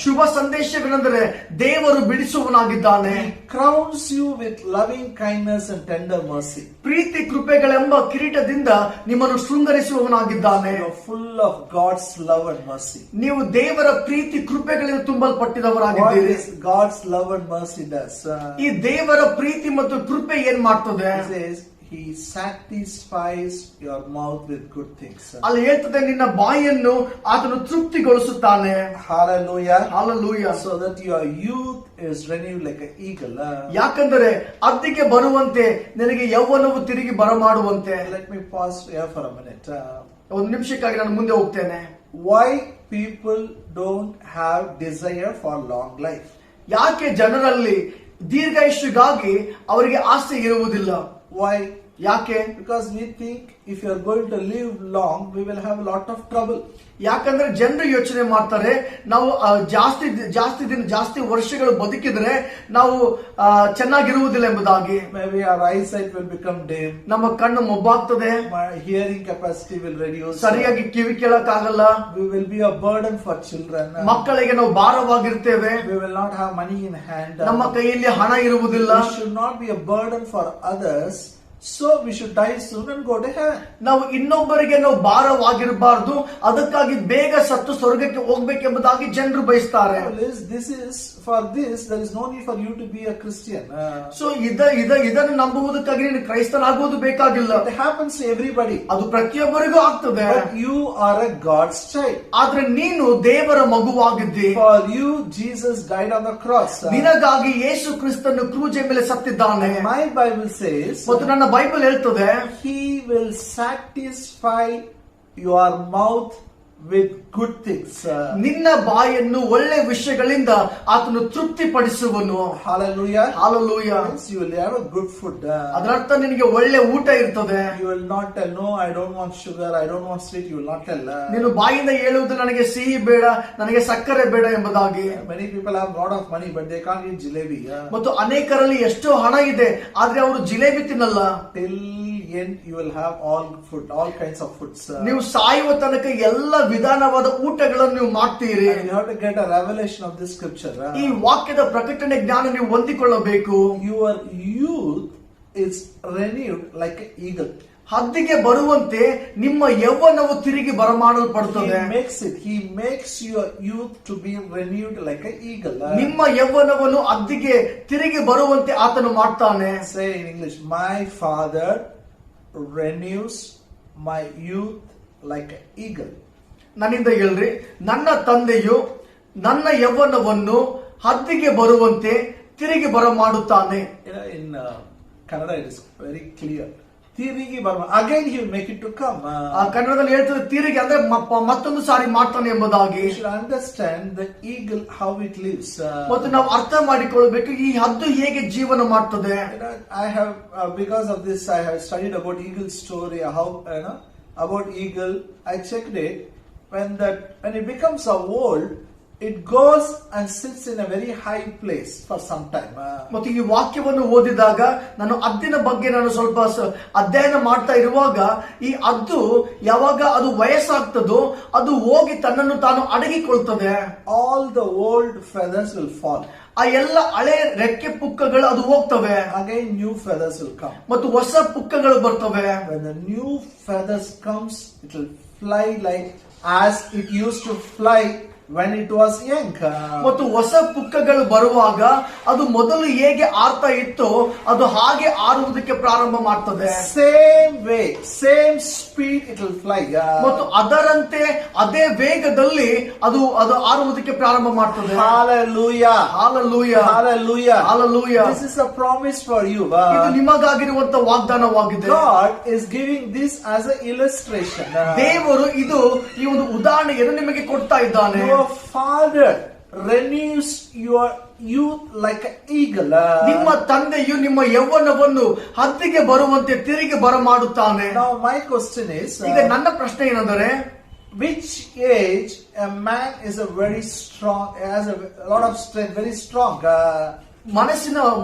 ಶುಭ ಸಂದೇಶವೇನೆಂದರೆ ದೇವರು ಬಿಡಿಸುವನಾಗಿದ್ದಾನೆ. He crowns you with loving kindness and tender mercy. ಪ್ರೀತಿ ಕೃಪೆಗಳೆಂಬ ಕಿರೀಟದಿಂದ ನಿಮ್ಮನ್ನು ಶೃಂಗರಿಸುವವನಾಗಿದ್ದಾನೆ. You are full of God's love and mercy. ನೀವು ದೇವರ ಪ್ರೀತಿ ಕೃಪೆಗಳಿಂದ What ತುಂಬಲ್ಪಟ್ಟಿದವರಾಗಿದ್ದೀರಿ. is God's love and mercy does? ಈ ದೇವರ ಪ್ರೀತಿ ಮತ್ತು ಕೃಪೆ ಏನ್ ಮಾಡ್ತದೆ? He says He satisfies your mouth with good things. ಅಲ್ಲಿ ಹೇಳ್ತದೆ ನಿನ್ನ ಬಾಯನ್ನು ಆತನು ತೃಪ್ತಿಗೊಳಿಸುತ್ತಾನೆ. Hallelujah. Hallelujah. So that your youth is renewed like an eagle. ಯಾಕಂದರೆ ಅದ್ದಿಗೆ ಬರುವಂತೆ ನಿನಗೆ ಯೌವನವು ತಿರುಗಿ ಬರಮಾಡುವಂತೆ. Let me pause here for a minute. ಒಂದು ನಿಮಿಷಕ್ಕಾಗಿ ನಾನು ಮುಂದೆ ಹೋಗ್ತೇನೆ. Why people don't have desire for long life? ಯಾಕೆ ಜನರಲ್ಲಿ ದೀರ್ಘಾಯುಷ್ಯಗಾಗಿ ಅವರಿಗೆ ಆಸೆ ಇರುವುದಿಲ್ಲ? Why? ಯಾಕೆ? Because we think if you are going to live long, we will have a lot of trouble. ಯಾಕಂದ್ರೆ ಜನರು ಯೋಚನೆ ಮಾಡ್ತಾರೆ ನಾವು ಜಾಸ್ತಿ ವರ್ಷಗಳು ಬದುಕಿದ್ರೆ ನಾವು ಚೆನ್ನಾಗಿರುವುದಿಲ್ಲ ಎಂಬುದಾಗಿ. Maybe our eyesight will become dim. ನಮ್ಮ ಕಣ್ಣು ಮೊಬ್ಬಾಗ್ತದೆ. My hearing capacity will reduce. ಸರಿಯಾಗಿ ಕಿವಿ ಕೇಳಕ್ಕಾಗಲ್ಲ. We will be a burden for children. ಮಕ್ಕಳಿಗೆ ನಾವು ಭಾರವಾಗಿರ್ತೇವೆ. We will not have money in hand. ನಮ್ಮ ಕೈಯಲ್ಲಿ ಹಣ ಇರುವುದಿಲ್ಲ. We should not be a burden for others. So we should die soon and go to heaven. ನಾವು ಇನ್ನೊಬ್ಬರಿಗೆ ನಾವು ಭಾರವಾಗಿರಬಾರ್ದು, ಅದಕ್ಕಾಗಿ ಬೇಗ ಸತ್ತು ಸ್ವರ್ಗಕ್ಕೆ ಹೋಗ್ಬೇಕೆಂಬುದಾಗಿ ಜನರು ಬಯಸ್ತಾರೆ. For this there is no need for you to be a Christian. So ಇದನ್ನು ನಂಬುವುದಕ್ಕಾಗಿ ನೀನು ಕ್ರೈಸ್ತನಾಗುವುದು ಬೇಕಾಗಿಲ್ಲ. It happens to everybody. ಅದು ಪ್ರತಿಯೊಬ್ಬರಿಗೂ ಆಗ್ತದೆ. But you are a God's child. ಆದ್ರೆ ನೀನು ದೇವರ ಮಗುವಾಗಿದ್ದಿ. For you Jesus died on the cross. ನಿನಗಾಗಿ ಯೇಸು ಕ್ರಿಸ್ತನು ಕ್ರೂಜೆ ಮೇಲೆ ಸತ್ತಿದ್ದಾನೆ. My Bible says, ಮತ್ತು ನನ್ನ ಬೈಬಲ್ ಹೇಳ್ತದೆ, He will satisfy your mouth with good things. ನಿನ್ನ ಬಾಯನ್ನು ಒಳ್ಳೆ ವಿಷಯಗಳಿಂದ ಆತನು ತೃಪ್ತಿಪಡಿಸುವನು. Hallelujah. Hallelujah. You will have a good food. ಅದರರ್ಥ ನಿನಗೆ ಒಳ್ಳೆ ಊಟ ಇರ್ತದೆ. You will not tell, no, I don't want sugar, I don't want sweet. You will not tell. ನೀನು ಬಾಯಿಂದ ಹೇಳುವುದು ನನಗೆ ಸಿಹಿ ಬೇಡ, ನನಗೆ ಸಕ್ಕರೆ ಬೇಡ ಎಂಬುದಾಗಿ. Many people have lot of money but they can't eat jalebi. ಮತ್ತು ಅನೇಕರಲ್ಲಿ ಎಷ್ಟೋ ಹಣ ಇದೆ ಆದ್ರೆ ಅವರು ಜಿಲೇಬಿ ತಿನ್ನಲ್ಲ. Till end you will have all food, all kinds of foods. ನೀವು ಸಾಯುವ ತನಕ ಎಲ್ಲ ವಿಧಾನವಾದ ಊಟಗಳನ್ನು ನೀವು ಮಾಡ್ತೀರಿ. You have to get a revelation of this scripture. ಈ ವಾಕ್ಯದ ಪ್ರಕಟಣೆ ಜ್ಞಾನ ನೀವು ಹೊಂದಿಕೊಳ್ಳಬೇಕು. Your youth is renewed like an eagle. ಹದ್ದಿಗೆ ಬರುವಂತೆ ನಿಮ್ಮ ಯೌವನವು ತಿರುಗಿ ಬರಮಾಡಲ್ಪಡುತ್ತದೆ. He makes your youth to be renewed like an eagle. ನಿಮ್ಮ ಯೌವನವನ್ನು ಹದ್ದಿಗೆ ತಿರುಗಿ ಬರುವಂತೆ ಆತನು ಮಾಡ್ತಾನೆ. Say in English, my father renews my youth like an eagle. ನನ್ನಿಂದ ಹೇಳ್ರಿ, ನನ್ನ ತಂದೆಯು ನನ್ನ ಯೌವನವನ್ನು ಹದ್ದಿಗೆ ಬರುವಂತೆ ತಿರುಗಿ ಬರಮಾಡುತ್ತಾನೆ. In Kannada it is very clear. tirigi barma. Again he will make it to come. ಆ ಕನ್ನಡದಲ್ಲಿ ಹೇಳ್ತದೆ ತಿರುಗಿ ಅಂದ್ರೆ ಮತ್ತೊಂದು ಸಾರಿ ಮಾಡ್ತಾನೆ ಎಂಬುದಾಗಿ. We should understand the eagle how it lives. ಮತ್ತು ನಾವು ಅರ್ಥ ಮಾಡಿಕೊಳ್ಳಬೇಕು ಈ ಹದ್ದು ಹೇಗೆ ಜೀವನ ಮಾಡ್ತದೆ. I have because of this I have studied about eagle story, how about eagle. I checked it. When it becomes old, it goes and sits in a very high place for some time. ಮತ್ತು ಈ ವಾಕ್ಯವನ್ನು ಓದಿದಾಗ ನಾನು ಹದ್ದಿನ ಬಗ್ಗೆ ನಾನು ಸ್ವಲ್ಪ ಅಧ್ಯಯನ ಮಾಡ್ತಾ ಇರುವಾಗ ಈ ಹದ್ದು ಯಾವಾಗ ಅದು ವಯಸ್ಸಾಗ್ತದೋ ಅದು ಹೋಗಿ ತನ್ನನ್ನು ತಾನು ಅಡಗಿಕೊಳ್ತದೆ. All the old feathers will fall. ಆ ಎಲ್ಲ ಹಳೆ ರೆಕ್ಕೆ ಪುಕ್ಕಗಳು ಅದು ಹೋಗ್ತವೆ. Again new feathers will come. ಮತ್ತು ಹೊಸ ಪುಕ್ಕಗಳು ಬರ್ತವೆ. When the new feathers comes, it will fly like as it used to fly when it was young. ಮತ್ತು ಹೊಸ ಪುಕ್ಕಗಳು ಬರುವಾಗ ಅದು ಮೊದಲು ಹೇಗೆ ಆರ್ತಾ ಇತ್ತು ಅದು ಹಾಗೆ ಆರುವುದಕ್ಕೆ ಪ್ರಾರಂಭ ಮಾಡ್ತದೆ. Same way, same speed it will fly. ಮತ್ತು ಅದರಂತೆ ಅದೇ ವೇಗದಲ್ಲಿ ಅದು ಆರುವುದಕ್ಕೆ ಪ್ರಾರಂಭ ಮಾಡ್ತದೆ. Hallelujah. Hallelujah. Hallelujah. Hallelujah. This is a promise for you. ಇದು ನಿಮಗಾಗಿರುವಂತ ವಾಗ್ದಾನವಾಗಿದೆ. God is giving this as an illustration. ದೇವರು ಇದು ಈ ಒಂದು ಉದಾಹರಣೆಯನ್ನು ನಿಮಗೆ ಕೊಡ್ತಾ ಇದ್ದಾನೆ. Your father renews your youth like an eagle. ನಿಮ್ಮ ತಂದೆಯು ನಿಮ್ಮ ಯೌವನವನ್ನು ಹದ್ದಿಗೆ ಬರುವಂತೆ ತಿರುಗಿ ಬರಮಾಡುತ್ತಾನೆ. Now my question is, ಈಗ ನನ್ನ ಪ್ರಶ್ನೆ ಏನೆಂದರೆ, which age a man is a very strong, has a lot of strength, very strong.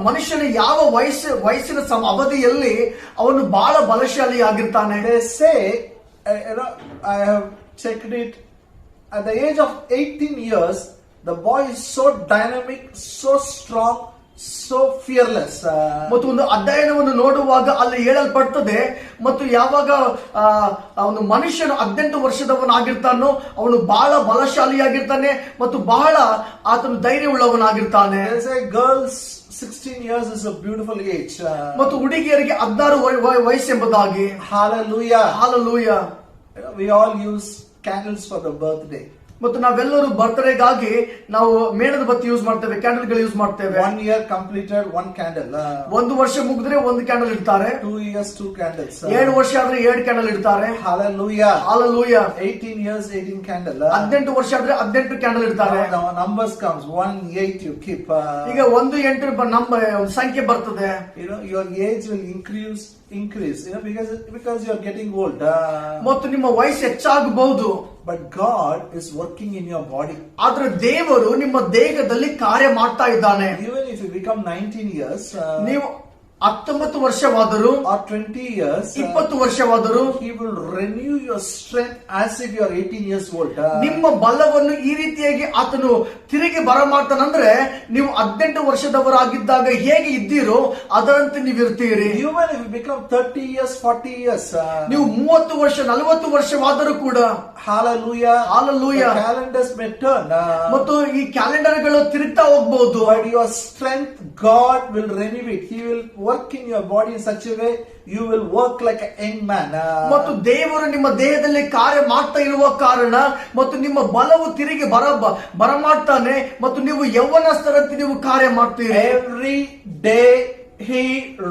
ಮನುಷ್ಯನ ಯಾವ ವಯಸ್ಸಿನ ಅವಧಿಯಲ್ಲಿ ಅವನು ಬಹಳ ಬಲಶಾಲಿ ಆಗಿರ್ತಾನೆ. They say, I have checked it. At the age of 18 years, the boy is so dynamic, so strong, so fearless. ಮತ್ತು ಒಂದು ಅಧ್ಯಯನವನ್ನು ನೋಡುವಾಗ ಅಲ್ಲಿ ಹೇಳಲ್ಪಡ್ತದೆ ಮತ್ತು ಯಾವಾಗ ಅವನು ಮನುಷ್ಯನು 18 ವರ್ಷದವನಾಗಿರ್ತಾನೋ ಅವನು ಬಹಳ ಬಲಶಾಲಿಯಾಗಿರ್ತಾನೆ ಮತ್ತು ಬಹಳ ಆತನು ಧೈರ್ಯವುಳ್ಳವನಾಗಿರ್ತಾನೆ. They say girls 16 years is a beautiful age. ಮತ್ತು ಹುಡುಗಿಯರಿಗೆ 16 ವಯಸ್ಸೆಂಬುದಾಗಿ. Hallelujah. Hallelujah. We all use candles for the birthday. ಮತ್ತು ನಾವೆಲ್ಲರೂ ಬರ್ತ್ಡೇಗಾಗಿ ನಾವು ಮೇಣದ ಬತ್ತಿ ಯೂಸ್ ಮಾಡ್ತೇವೆ, ಕ್ಯಾಂಡಲ್ಗಳು ಯೂಸ್ ಮಾಡ್ತೇವೆ. 1 year completed, 1 candle. 1 ವರ್ಷ ಮುಗಿದ್ರೆ 1 ಕ್ಯಾಂಡಲ್ ಇಡ್ತಾರೆ. 2 years, 2 candles. 7 ವರ್ಷ ಆದ್ರೆ 7 ಕ್ಯಾಂಡಲ್ ಇಡ್ತಾರೆ. Hallelujah. Hallelujah. 18 years, 18 candle. 18 ವರ್ಷ ಆದ್ರೆ 18 ಕ್ಯಾಂಡಲ್ ಇಡ್ತಾರೆ. Now numbers comes 1, 8 you keep. ಈಗ 1, 8 ಒಂದು ಸಂಖ್ಯೆ ಬರ್ತದೆ. Your age will increase, because you are getting old. ಮತ್ತು ನಿಮ್ಮ ವಯಸ್ಸು ಹೆಚ್ಚಾಗಬಹುದು. But God is working in your body. ಆದ್ರೆ ದೇವರು ನಿಮ್ಮ ದೇಹದಲ್ಲಿ ಕಾರ್ಯ ಮಾಡ್ತಾ ಇದ್ದಾನೆ. Even if you become 19 years, ನೀವು 19 ವರ್ಷವಾದರೂ or 20 years, 20 ವರ್ಷವಾದರೂ He will renew your strength as if you are 18 years old. ನಿಮ್ಮ ಬಲವನ್ನು ಈ ರೀತಿಯಾಗಿ ಆತನು ತಿರುಗಿ ಬರಮಾಡ್ತಾನಂದ್ರೆ ನೀವು 18 ವರ್ಷದವರಾಗಿದ್ದಾಗ ಹೇಗೆ ಇದ್ದೀರೋ ಅದರಂತೆ ನೀವು ಇರ್ತೀರಿ. Even if you become 30 years, 40 years, ನೀವು 30 ವರ್ಷ 40 ವರ್ಷವಾದರೂ ಕೂಡ. Hallelujah. Hallelujah. The calendars may turn. ಮತ್ತು ಈ ಕ್ಯಾಲೆಂಡರ್ಗಳು ತಿರುಗ್ತಾ ಹೋಗಬಹುದು. But your strength, God will renew it. He will work in your body in such a way you will work like a young man. ಮತ್ತು ದೇವರು ನಿಮ್ಮ ದೇಹದಲ್ಲಿ ಕಾರ್ಯ ಮಾಡ್ತಾ ಇರುವ ಕಾರಣ ಮತ್ತು ನಿಮ್ಮ ಬಲವು ತಿರುಗಿ ಬರಮಾಡ್ತಾನೆ ಮತ್ತು ನೀವು ಯೌವನಸ್ಥರಂತೆ ನೀವು ಕಾರ್ಯ ಮಾಡ್ತೀರಿ. Every day He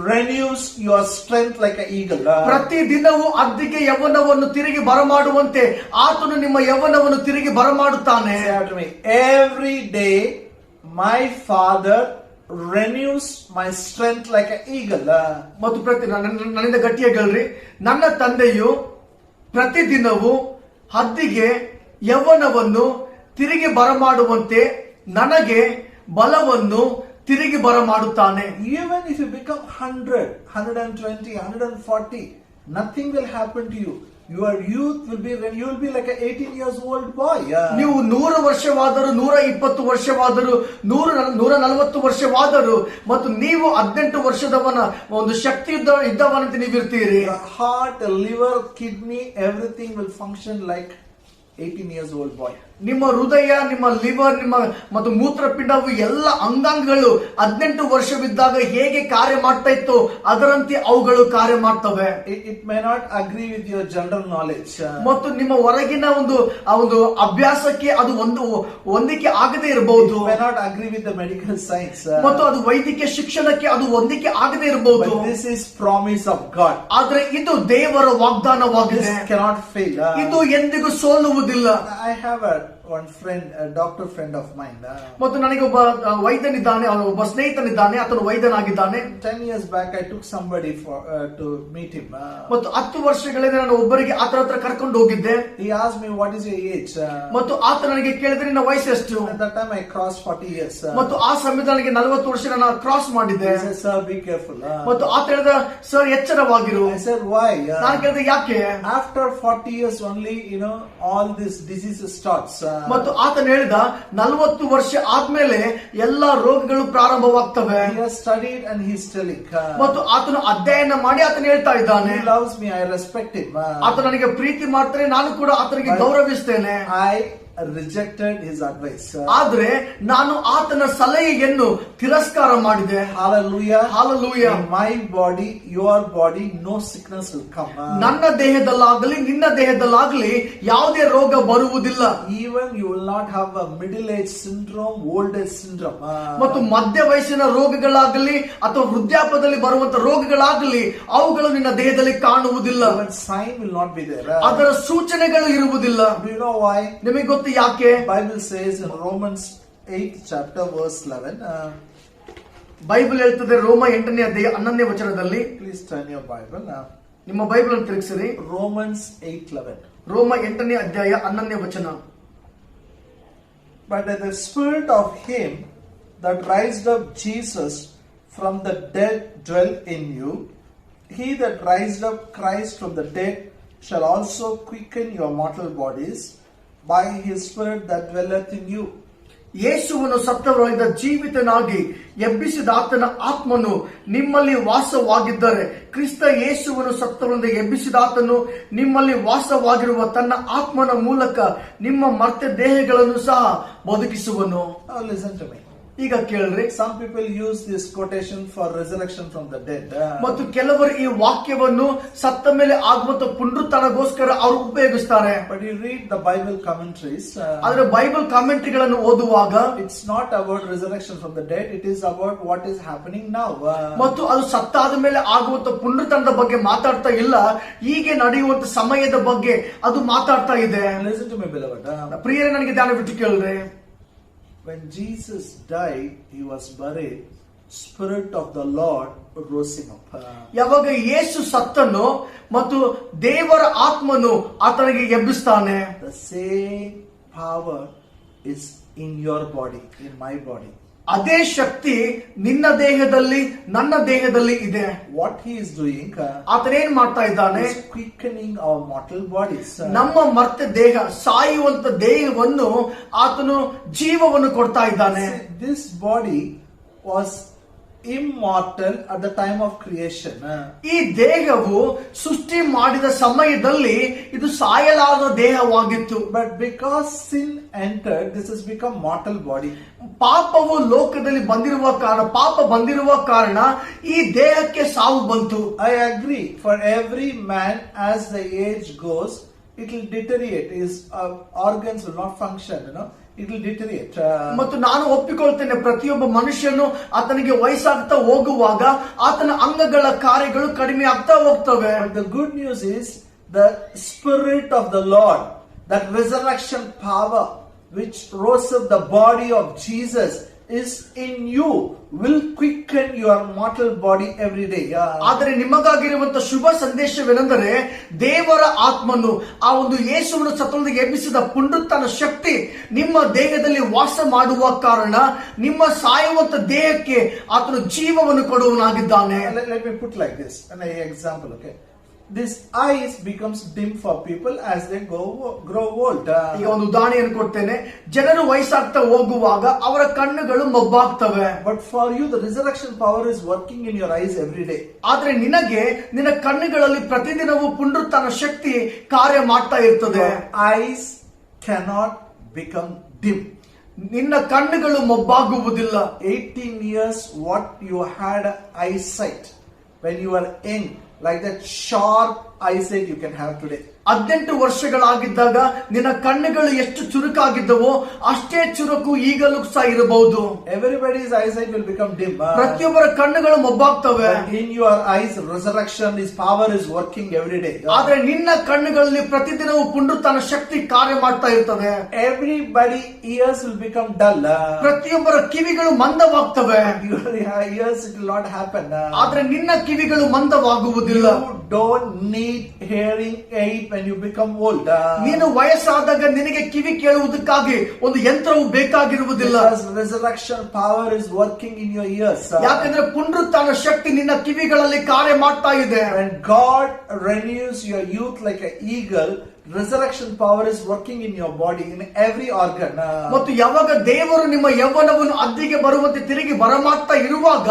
renews your strength like an eagle. ಪ್ರತಿ ದಿನವೂ ಹದ್ದಿಗೆ ಯೌವನವನ್ನು ತಿರುಗಿ ಬರಮಾಡುವಂತೆ ಆತನು ನಿಮ್ಮ ಯೌವನವನ್ನು ತಿರುಗಿ ಬರಮಾಡುತ್ತಾನೆ. Say after me, every day my Father renews my strength like an eagle. ಮತ್ತು ನನ್ನಿಂದ ಗಟ್ಟಿಯಾಗಿ ಹೇಳ್ರಿ, ನನ್ನ ತಂದೆಯು ಪ್ರತಿದಿನವೂ ಹದ್ದಿಗೆ ಯೌವನವನ್ನು ತಿರುಗಿ ಬರಮಾಡುವಂತೆ ನನಗೆ ಬಲವನ್ನು ತಿರುಗಿ ಬರಮಾಡುತ್ತಾನೆ. Even if you become 100, 120, 140, nothing will happen to you. Your youth will be, you will be like an 18 years old boy. ನೀವು 100 ವರ್ಷವಾದರೂ 120 ವರ್ಷವಾದರೂ 140 ವರ್ಷವಾದರೂ ಮತ್ತು ನೀವು 18 ವರ್ಷದವನ ಒಂದು ಶಕ್ತಿ ಇದ್ದವನಂತೆ ನೀವಿರ್ತೀರಿ. Your heart, liver, kidney, everything will function like 18 years old boy. ನಿಮ್ಮ ಹೃದಯ, ನಿಮ್ಮ ಲಿವರ್, ನಿಮ್ಮ ಮತ್ತು ಮೂತ್ರಪಿಂಡವು ಎಲ್ಲ ಅಂಗಾಂಗಗಳು 18 ವರ್ಷವಿದ್ದಾಗ ಹೇಗೆ ಕಾರ್ಯ ಮಾಡ್ತಾ ಇತ್ತು ಅದರಂತೆ ಅವುಗಳು ಕಾರ್ಯ ಮಾಡ್ತವೆ. It may not agree with your general knowledge. ಮತ್ತು ನಿಮ್ಮ ಹೊರಗಿನ ಆ ಒಂದು ಅಭ್ಯಾಸಕ್ಕೆ ಅದು ಹೊಂದಿಕೆ ಆಗದೆ ಇರಬಹುದು. It may not agree with the medical science. ಮತ್ತು ಅದು ವೈದ್ಯಕೀಯ ಶಿಕ್ಷಣಕ್ಕೆ ಅದು ಹೊಂದಿಕೆ ಆಗದೆ ಇರಬಹುದು. But this is promise of God. ಆದ್ರೆ ಇದು ದೇವರ ವಾಗ್ದಾನವಾಗಿದೆ. This cannot fail. ಇದು ಎಂದಿಗೂ ಸೋಲುವುದಿಲ್ಲ. I have one friend, a doctor friend of mine. ಮತ್ತು ನನಗೆ ಒಬ್ಬ ವೈದ್ಯನಿದ್ದಾನೆ, ಒಬ್ಬ ಸ್ನೇಹಿತನಿದ್ದಾನೆ, ಆತನು ವೈದ್ಯನಾಗಿದ್ದಾನೆ. 10 years back I took somebody to meet him. ಮತ್ತು 10 ವರ್ಷಗಳಿಂದ ನಾನು ಒಬ್ಬರಿಗೆ ಆತನ ಹತ್ರ ಕರ್ಕೊಂಡು ಹೋಗಿದ್ದೆ. He asked me, what is your age? ಮತ್ತು ಆತ ನನಗೆ ಕೇಳಿದ್ರೆ ನಿನ್ನ ವಯಸ್ಸು ಎಷ್ಟು? At that time I crossed 40 years. ಮತ್ತು ಆ ಸಮಯದಲ್ಲಿ ನನಗೆ 40 ವರ್ಷ ನಾನು ಕ್ರಾಸ್ ಮಾಡಿದ್ದೆ. He said, sir, be careful. ಮತ್ತು ಆತ ಹೇಳಿದ, ಸರ್ ಎಚ್ಚರವಾಗಿರು. I said, why? ನಾನು ಕೇಳಿದೆ ಯಾಕೆ? After 40 years only, all these diseases starts. ಮತ್ತು ಆತನು ಹೇಳಿದ 40 ವರ್ಷ ಆದ್ಮೇಲೆ ಎಲ್ಲಾ ರೋಗಗಳು ಪ್ರಾರಂಭವಾಗ್ತವೆ. He has studied and he's telling. ಮತ್ತು ಆತನು ಅಧ್ಯಯನ ಮಾಡಿ ಆತನು ಹೇಳ್ತಾ ಇದ್ದಾನೆ. He loves me, I respect him. ಆತ ನನಗೆ ಪ್ರೀತಿ ಮಾಡ್ತಾನೆ, ನಾನು ಕೂಡ ಆತನಿಗೆ ಗೌರವಿಸ್ತೇನೆ. I rejected his advice. ಆದ್ರೆ ನಾನು ಆತನ ಸಲಹೆಯನ್ನು ತಿರಸ್ಕಾರ ಮಾಡಿದೆ. Hallelujah. Hallelujah. In my body, your body, no sickness will come. ನನ್ನ ದೇಹದಲ್ಲಾಗಲಿ ನಿನ್ನ ದೇಹದಲ್ಲಾಗಲಿ ಯಾವುದೇ ರೋಗ ಬರುವುದಿಲ್ಲ. Even you will not have a middle age syndrome, old age syndrome. ಮತ್ತು ಮಧ್ಯ ವಯಸ್ಸಿನ ರೋಗಗಳಾಗಲಿ ಅಥವಾ ವೃದ್ಧಾಪ್ಯದಲ್ಲಿ ಬರುವಂತ ರೋಗಗಳಾಗಲಿ ಅವುಗಳು ನಿನ್ನ ದೇಹದಲ್ಲಿ ಕಾಣುವುದಿಲ್ಲ. Even sign will not be there. ಅದರ ಸೂಚನೆಗಳು ಇರುವುದಿಲ್ಲ. Do you know why? ನಿಮಗೆ ಗೊತ್ತು ಯಾಕೆ? Bible says in Romans 8 chapter verse 11. Bible ಹೇಳ್ತದೆ ರೋಮ 8ನೇ ಅಧ್ಯಾಯ 11ನೇ ವಚನದಲ್ಲಿ. Please turn your Bible. ನಿಮ್ಮ ಬೈಬಲ್ ಅನ್ನು ತಿರುಗಿಸಿರಿ. Romans 8:11. ರೋಮ 8ನೇ ಅಧ್ಯಾಯ 11ನೇ ವಚನ. But the spirit of him that raised up Jesus from the dead dwell in you. He that raised up Christ from the dead shall also quicken your mortal bodies by his spirit that dwelleth in you. ಯೇಸುವನ್ನು ಸತ್ತವರಿಂದ ಜೀವಿತನಾಗಿ ಎಬ್ಬಿಸಿದ ಆತನ ಆತ್ಮನು ನಿಮ್ಮಲ್ಲಿ ವಾಸವಾಗಿದ್ದರೆ, ಕ್ರಿಸ್ತ ಯೇಸುವನ್ನು ಸತ್ತವರಿಂದ ಎಬ್ಬಿಸಿದ ಆತನು ನಿಮ್ಮಲ್ಲಿ ವಾಸವಾಗಿರುವ ತನ್ನ ಆತ್ಮನ ಮೂಲಕ ನಿಮ್ಮ ಮರ್ತ್ಯ ದೇಹಗಳನ್ನು ಸಹ ಬದುಕಿಸುವನು. Now listen to me. ಈಗ ಕೇಳ್ರಿ. Some people use this quotation for resurrection from the dead. ಮತ್ತು ಕೆಲವರು ಈ ವಾಕ್ಯವನ್ನು ಸತ್ತ ಮೇಲೆ ಆಗುವಂತ ಪುನರುತ್ಥಾನಗೋಸ್ಕರ ಅವರು ಉಪಯೋಗಿಸ್ತಾರೆ. But you read the Bible commentaries. ಆದ್ರೆ ಬೈಬಲ್ ಕಾಮೆಂಟ್ರಿಗಳನ್ನು ಓದುವಾಗ It's not about resurrection from the dead. It is about what is happening now. ಮತ್ತು ಅದು ಸತ್ತಾದ ಮೇಲೆ ಆಗುವಂತ ಪುನರುತ್ಥಾನದ ಬಗ್ಗೆ ಮಾತಾಡ್ತಾ ಇಲ್ಲ, ಹೀಗೆ ನಡೆಯುವಂತ ಸಮಯದ ಬಗ್ಗೆ ಅದು ಮಾತಾಡ್ತಾ ಇದೆ. Listen to me, beloved. ಪ್ರಿಯರೇ, ನನಗೆ ಧ್ಯಾನ ಬಿಟ್ಟು ಕೇಳ್ರಿ. When Jesus died, he was buried. Spirit of the Lord rose him up. ಯಾವಾಗ ಯೇಸು ಸತ್ತನು ಮತ್ತು ದೇವರ ಆತ್ಮನು ಆತನಿಗೆ ಎಬ್ಬಿಸ್ತಾನೆ. The same power is in your body, in my body. ಅದೇ ಶಕ್ತಿ ನಿನ್ನ ದೇಹದಲ್ಲಿ ನನ್ನ ದೇಹದಲ್ಲಿ ಇದೆ. What he is doing, ಆತನೇನ್ ಮಾಡ್ತಾ ಇದ್ದಾನೆ? is quickening our mortal bodies. ನಮ್ಮ ಮರ್ತ್ಯ ದೇಹ, ಸಾಯುವಂತ ದೇಹವನ್ನು ಆತನು ಜೀವವನ್ನು ಕೊಡ್ತಾ ಇದ್ದಾನೆ. This body was immortal at the time of creation. ಈ ದೇಹವು ಸೃಷ್ಟಿ ಮಾಡಿದ ಸಮಯದಲ್ಲಿ ಇದು ಸಾಯಲಾರದ ದೇಹವಾಗಿತ್ತು. But because sin entered, this has become mortal body. ಪಾಪವು ಲೋಕದಲ್ಲಿ ಪಾಪ ಬಂದಿರುವ ಕಾರಣ ಈ ದೇಹಕ್ಕೆ ಸಾವು ಬಂತು. I agree. For every man, as the age goes, it will deteriorate. His organs will not function. It will deteriorate. ಮತ್ತು ನಾನು ಒಪ್ಪಿಕೊಳ್ತೇನೆ, ಪ್ರತಿಯೊಬ್ಬ ಮನುಷ್ಯನು ಆತನಿಗೆ ವಯಸ್ಸಾಗ್ತಾ ಹೋಗುವಾಗ ಆತನ ಅಂಗಗಳ ಕಾರ್ಯಗಳು ಕಡಿಮೆ ಆಗ್ತಾ ಹೋಗ್ತವೆ. But the good news is the Spirit of the Lord, that resurrection power which rose up the body of Jesus, is in you, will quicken your mortal body every day. ಆದರೆ ನಿಮಗಾಗಿರುವಂತ ಶುಭ ಸಂದೇಶವೇನೆಂದರೆ, ದೇವರ ಆತ್ಮನು ಆ ಒಂದು ಯೇಸುವನ್ನು ಸತ್ತವರಿಂದ ಎಬ್ಬಿಸಿದ ಪುನರುತ್ಥಾನ ಶಕ್ತಿ ನಿಮ್ಮ ದೇಹದಲ್ಲಿ ವಾಸ ಮಾಡುವ ಕಾರಣ ನಿಮ್ಮ ಸಾಯುವಂತ ದೇಹಕ್ಕೆ ಆತನು ಜೀವವನ್ನು ಕೊಡುವನಾಗಿದ್ದಾನೆ. Let me put like this, an example, okay? This eyes becomes dim for people as they grow old. ಈಗ ಒಂದು ಉದಾಹರಣೆಯನ್ನು ಕೊಡ್ತೇನೆ. ಜನರು ವಯಸ್ಸಾಗ್ತಾ ಹೋಗುವಾಗ ಅವರ ಕಣ್ಣುಗಳು ಮೊಬ್ಬಾಗ್ತವೆ. But for you, the resurrection power is working in your eyes every day. ಆದ್ರೆ ನಿನಗೆ ನಿನ್ನ ಕಣ್ಣುಗಳಲ್ಲಿ ಪ್ರತಿದಿನವೂ ಪುನರುತ್ಥಾನ ಶಕ್ತಿ ಕಾರ್ಯ ಮಾಡ್ತಾ ಇರ್ತದೆ. Your eyes cannot become dim. ನಿನ್ನ ಕಣ್ಣುಗಳು ಮೊಬ್ಬಾಗುವುದಿಲ್ಲ. 18 years, what you had eyesight when you were young, like that sharp eyesight you can have today. 18 ವರ್ಷಗಳಾಗಿದ್ದಾಗ ನಿನ್ನ ಕಣ್ಣುಗಳು ಎಷ್ಟು ಚುರುಕಾಗಿದ್ದವೋ ಅಷ್ಟೇ ಚುರುಕು ಈಗಲೂ ಸಹ ಇರಬಹುದು. Everybody's eyesight will become dim. ಪ್ರತಿಯೊಬ್ಬರ ಕಣ್ಣುಗಳು ಮೊಬ್ಬಾಗ್ತವೆ. But in your eyes, resurrection, His power is working every day. ಆದ್ರೆ ನಿನ್ನ ಕಣ್ಣುಗಳಲ್ಲಿ ಪ್ರತಿದಿನವೂ ಪುನರುತ್ಥಾನ ಶಕ್ತಿ ಕಾರ್ಯ ಮಾಡ್ತಾ ಇರ್ತದೆ. Everybody ears will become dull. ಪ್ರತಿಯೊಬ್ಬರ ಕಿವಿಗಳು ಮಂದವಾಗ್ತವೆ. Your ears, it will not happen. ಆದ್ರೆ ನಿನ್ನ ಕಿವಿಗಳು ಮಂದವಾಗುವುದಿಲ್ಲ. You don't need hearing aid when you become old. ನೀನು ವಯಸ್ಸಾದಾಗ ನಿನಗೆ ಕಿವಿ ಕೇಳುವುದಕ್ಕಾಗಿ ಒಂದು ಯಂತ್ರವು ಬೇಕಾಗಿರುವುದಿಲ್ಲ. Because resurrection power is working in your ears. ಯಾಕಂದ್ರೆ ಪುನರುತ್ಥಾನ ಶಕ್ತಿ ನಿನ್ನ ಕಿವಿಗಳಲ್ಲಿ ಕಾರ್ಯ ಮಾಡ್ತಾ ಇದೆ. When God renews your youth like an eagle, resurrection power is working in your body, in every organ. ಮತ್ತು ಯಾವಾಗ ದೇವರು ನಿಮ್ಮ ಯೌವನವನ್ನು ಅದ್ದಿಗೆ ಬರುವಂತೆ ತಿರುಗಿ ಬರಮಾಡ್ತಾ ಇರುವಾಗ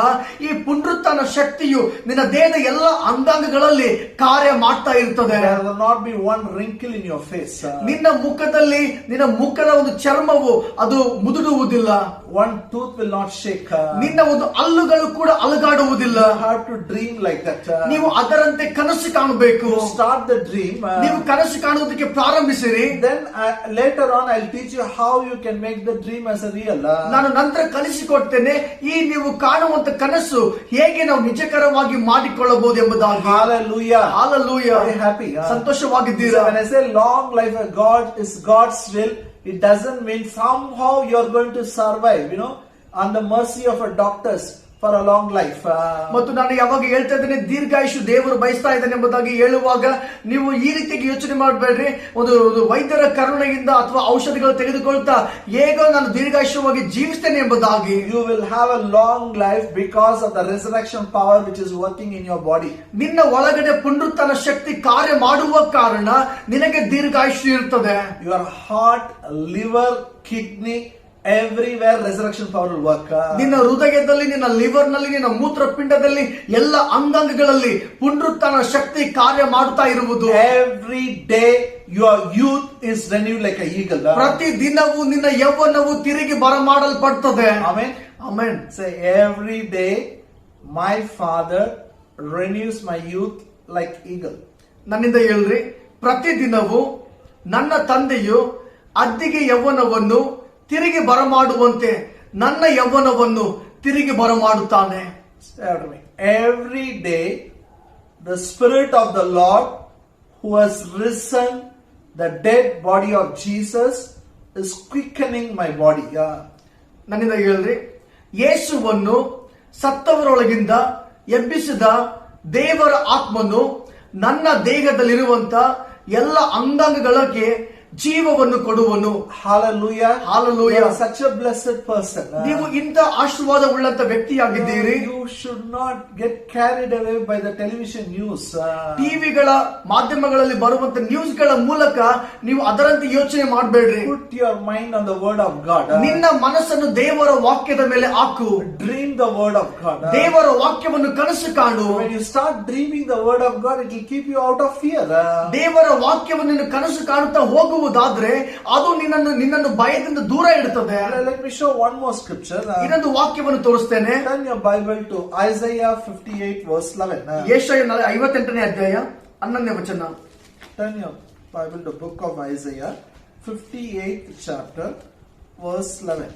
ಈ ಪುನರುತ್ಥಾನ ಶಕ್ತಿಯು ನಿನ್ನ ದೇಹದ ಎಲ್ಲ ಅಂಗಾಂಗಗಳಲ್ಲಿ ಕಾರ್ಯ ಮಾಡ್ತಾ ಇರ್ತದೆ. There will not be one wrinkle in your face. ನಿನ್ನ ಮುಖದಲ್ಲಿ ನಿನ್ನ ಮುಖದ ಒಂದು ಚರ್ಮವು ಅದು ಮುದುಡುವುದಿಲ್ಲ. One tooth will not shake. ನಿನ್ನ ಒಂದು ಹಲ್ಲುಗಳು ಕೂಡ ಅಲುಗಾಡುವುದಿಲ್ಲ. You have to dream like that. ನೀವು ಅದರಂತೆ ಕನಸು ಕಾಣಬೇಕು. You start the dream. ನೀವು ಕನಸು ಕಾಣುವುದಕ್ಕೆ ಪ್ರಾರಂಭಿಸಿರಿ. Then later on I'll teach you how you can make the dream as a real. ನಾನು ನಂತರ ಕಲಿಸಿಕೊಡ್ತೇನೆ ಈ ನೀವು ಕಾಣುವಂತ ಕನಸು ಹೇಗೆ ನಾವು ನಿಜಕರವಾಗಿ ಮಾಡಿಕೊಳ್ಳಬಹುದು ಎಂಬುದಾಗಿ. Hallelujah. Hallelujah. Very happy. ಸಂತೋಷವಾಗಿದ್ದೀರಾ? So when I say long life of God is God's will, it doesn't mean somehow you're going to survive, on the mercy of a doctors for a long life. ಮತ್ತು ನಾನು ಯಾವಾಗ ಹೇಳ್ತಾ ಇದ್ದೇನೆ ದೀರ್ಘಾಯುಷು ದೇವರು ಬಯಸ್ತಾ ಇದ್ದಾನೆ ಎಂಬುದಾಗಿ ಹೇಳುವಾಗ ನೀವು ಈ ರೀತಿಯಾಗಿ ಯೋಚನೆ ಮಾಡಬೇಡ್ರಿ. ಒಂದು ವೈದ್ಯರ ಕರುಣೆಯಿಂದ ಅಥವಾ ಔಷಧಿಗಳು ತೆಗೆದುಕೊಳ್ತಾ ಹೇಗೋ ನಾನು ದೀರ್ಘಾಯುಷವಾಗಿ ಜೀವಿಸ್ತೇನೆ ಎಂಬುದಾಗಿ. You will have a long life because of the resurrection power which is working in your body. ನಿನ್ನ ಒಳಗಡೆ ಪುನರುತ್ಥಾನ ಶಕ್ತಿ ಕಾರ್ಯ ಮಾಡುವ ಕಾರಣ ನಿನಗೆ ದೀರ್ಘಾಯುಷು ಇರುತ್ತದೆ. Your heart, liver, kidney, everywhere resurrection power will work. ನಿನ್ನ ಹೃದಯದಲ್ಲಿ, ನಿನ್ನ ಲಿವರ್ ನಲ್ಲಿ, ನಿನ್ನ ಮೂತ್ರಪಿಂಡದಲ್ಲಿ, ಎಲ್ಲ ಅಂಗಾಂಗಗಳಲ್ಲಿ ಪುನರುತ್ಥಾನ ಶಕ್ತಿ ಕಾರ್ಯ ಮಾಡುತ್ತಾ ಇರುವುದು. Every day your youth is renewed like an eagle. ಪ್ರತಿ ದಿನವೂ ನಿನ್ನ ಯೌವನವು ತಿರುಗಿ ಬರಮಾಡಲ್ಪಡ್ತದೆ. Amen. Amen. Say, every day my father renews my youth like eagle. ನನ್ನಿಂದ ಹೇಳ್ರಿ, ಪ್ರತಿ ದಿನವೂ ನನ್ನ ತಂದೆಯು ಅದ್ದಿಗೆ ಯೌವನವನ್ನು ತಿರುಗಿ ಬರಮಾಡುವಂತೆ ನನ್ನ ಯೌವನವನ್ನು ತಿರುಗಿ ಬರಮಾಡುತ್ತಾನೆ. Every day the spirit of the Lord who has risen the dead body of Jesus is quickening my body. ನನ್ನಿಂದ ಹೇಳ್ರಿ, ಯೇಸುವನ್ನು ಸತ್ತವರೊಳಗಿಂದ ಎಬ್ಬಿಸಿದ ದೇವರ ಆತ್ಮನು ನನ್ನ ದೇಹದಲ್ಲಿರುವಂತ ಎಲ್ಲ ಅಂಗಾಂಗಗಳಿಗೆ ಜೀವವನ್ನು ಕೊಡುವನು. Hallelujah. Hallelujah. You are such a blessed person. ನೀವು ಇಂಥ ಆಶೀರ್ವಾದ ಉಳ್ಳಂತ ವ್ಯಕ್ತಿಯಾಗಿದ್ದೀರಿ. You should not get carried away by the television news. ಟಿವಿಗಳ ಮಾಧ್ಯಮಗಳಲ್ಲಿ ಬರುವಂತ ನ್ಯೂಸ್ ಗಳ ಮೂಲಕ ನೀವು ಅದರಂತೆ ಯೋಚನೆ ಮಾಡಬೇಡ್ರಿ. Put your mind on the word of God. ನಿನ್ನ ಮನಸ್ಸನ್ನು ದೇವರ ವಾಕ್ಯದ ಮೇಲೆ ಹಾಕು. Dream the word of God. ದೇವರ ವಾಕ್ಯವನ್ನು ಕನಸು ಕಾಣು. When you start dreaming the word of God, it will keep you out of fear. ದೇವರ ವಾಕ್ಯವನ್ನು ನೀನು ಕನಸು ಕಾಣುತ್ತಾ ಹೋಗುವುದಾದ್ರೆ ಅದು ನಿನ್ನನ್ನು ಭಯದಿಂದ ದೂರ ಇಡುತ್ತದೆ. Let me show one more scripture. ಇನ್ನೊಂದು ವಾಕ್ಯವನ್ನು ತೋರಿಸ್ತೇನೆ. Turn your Bible to Isaiah 58 verse 11. ಯೆಶಾಯ 58ನೇ ಅಧ್ಯಾಯ 11ನೇ ವಚನ. Turn your Bible to book of Isaiah 58th chapter verse 11.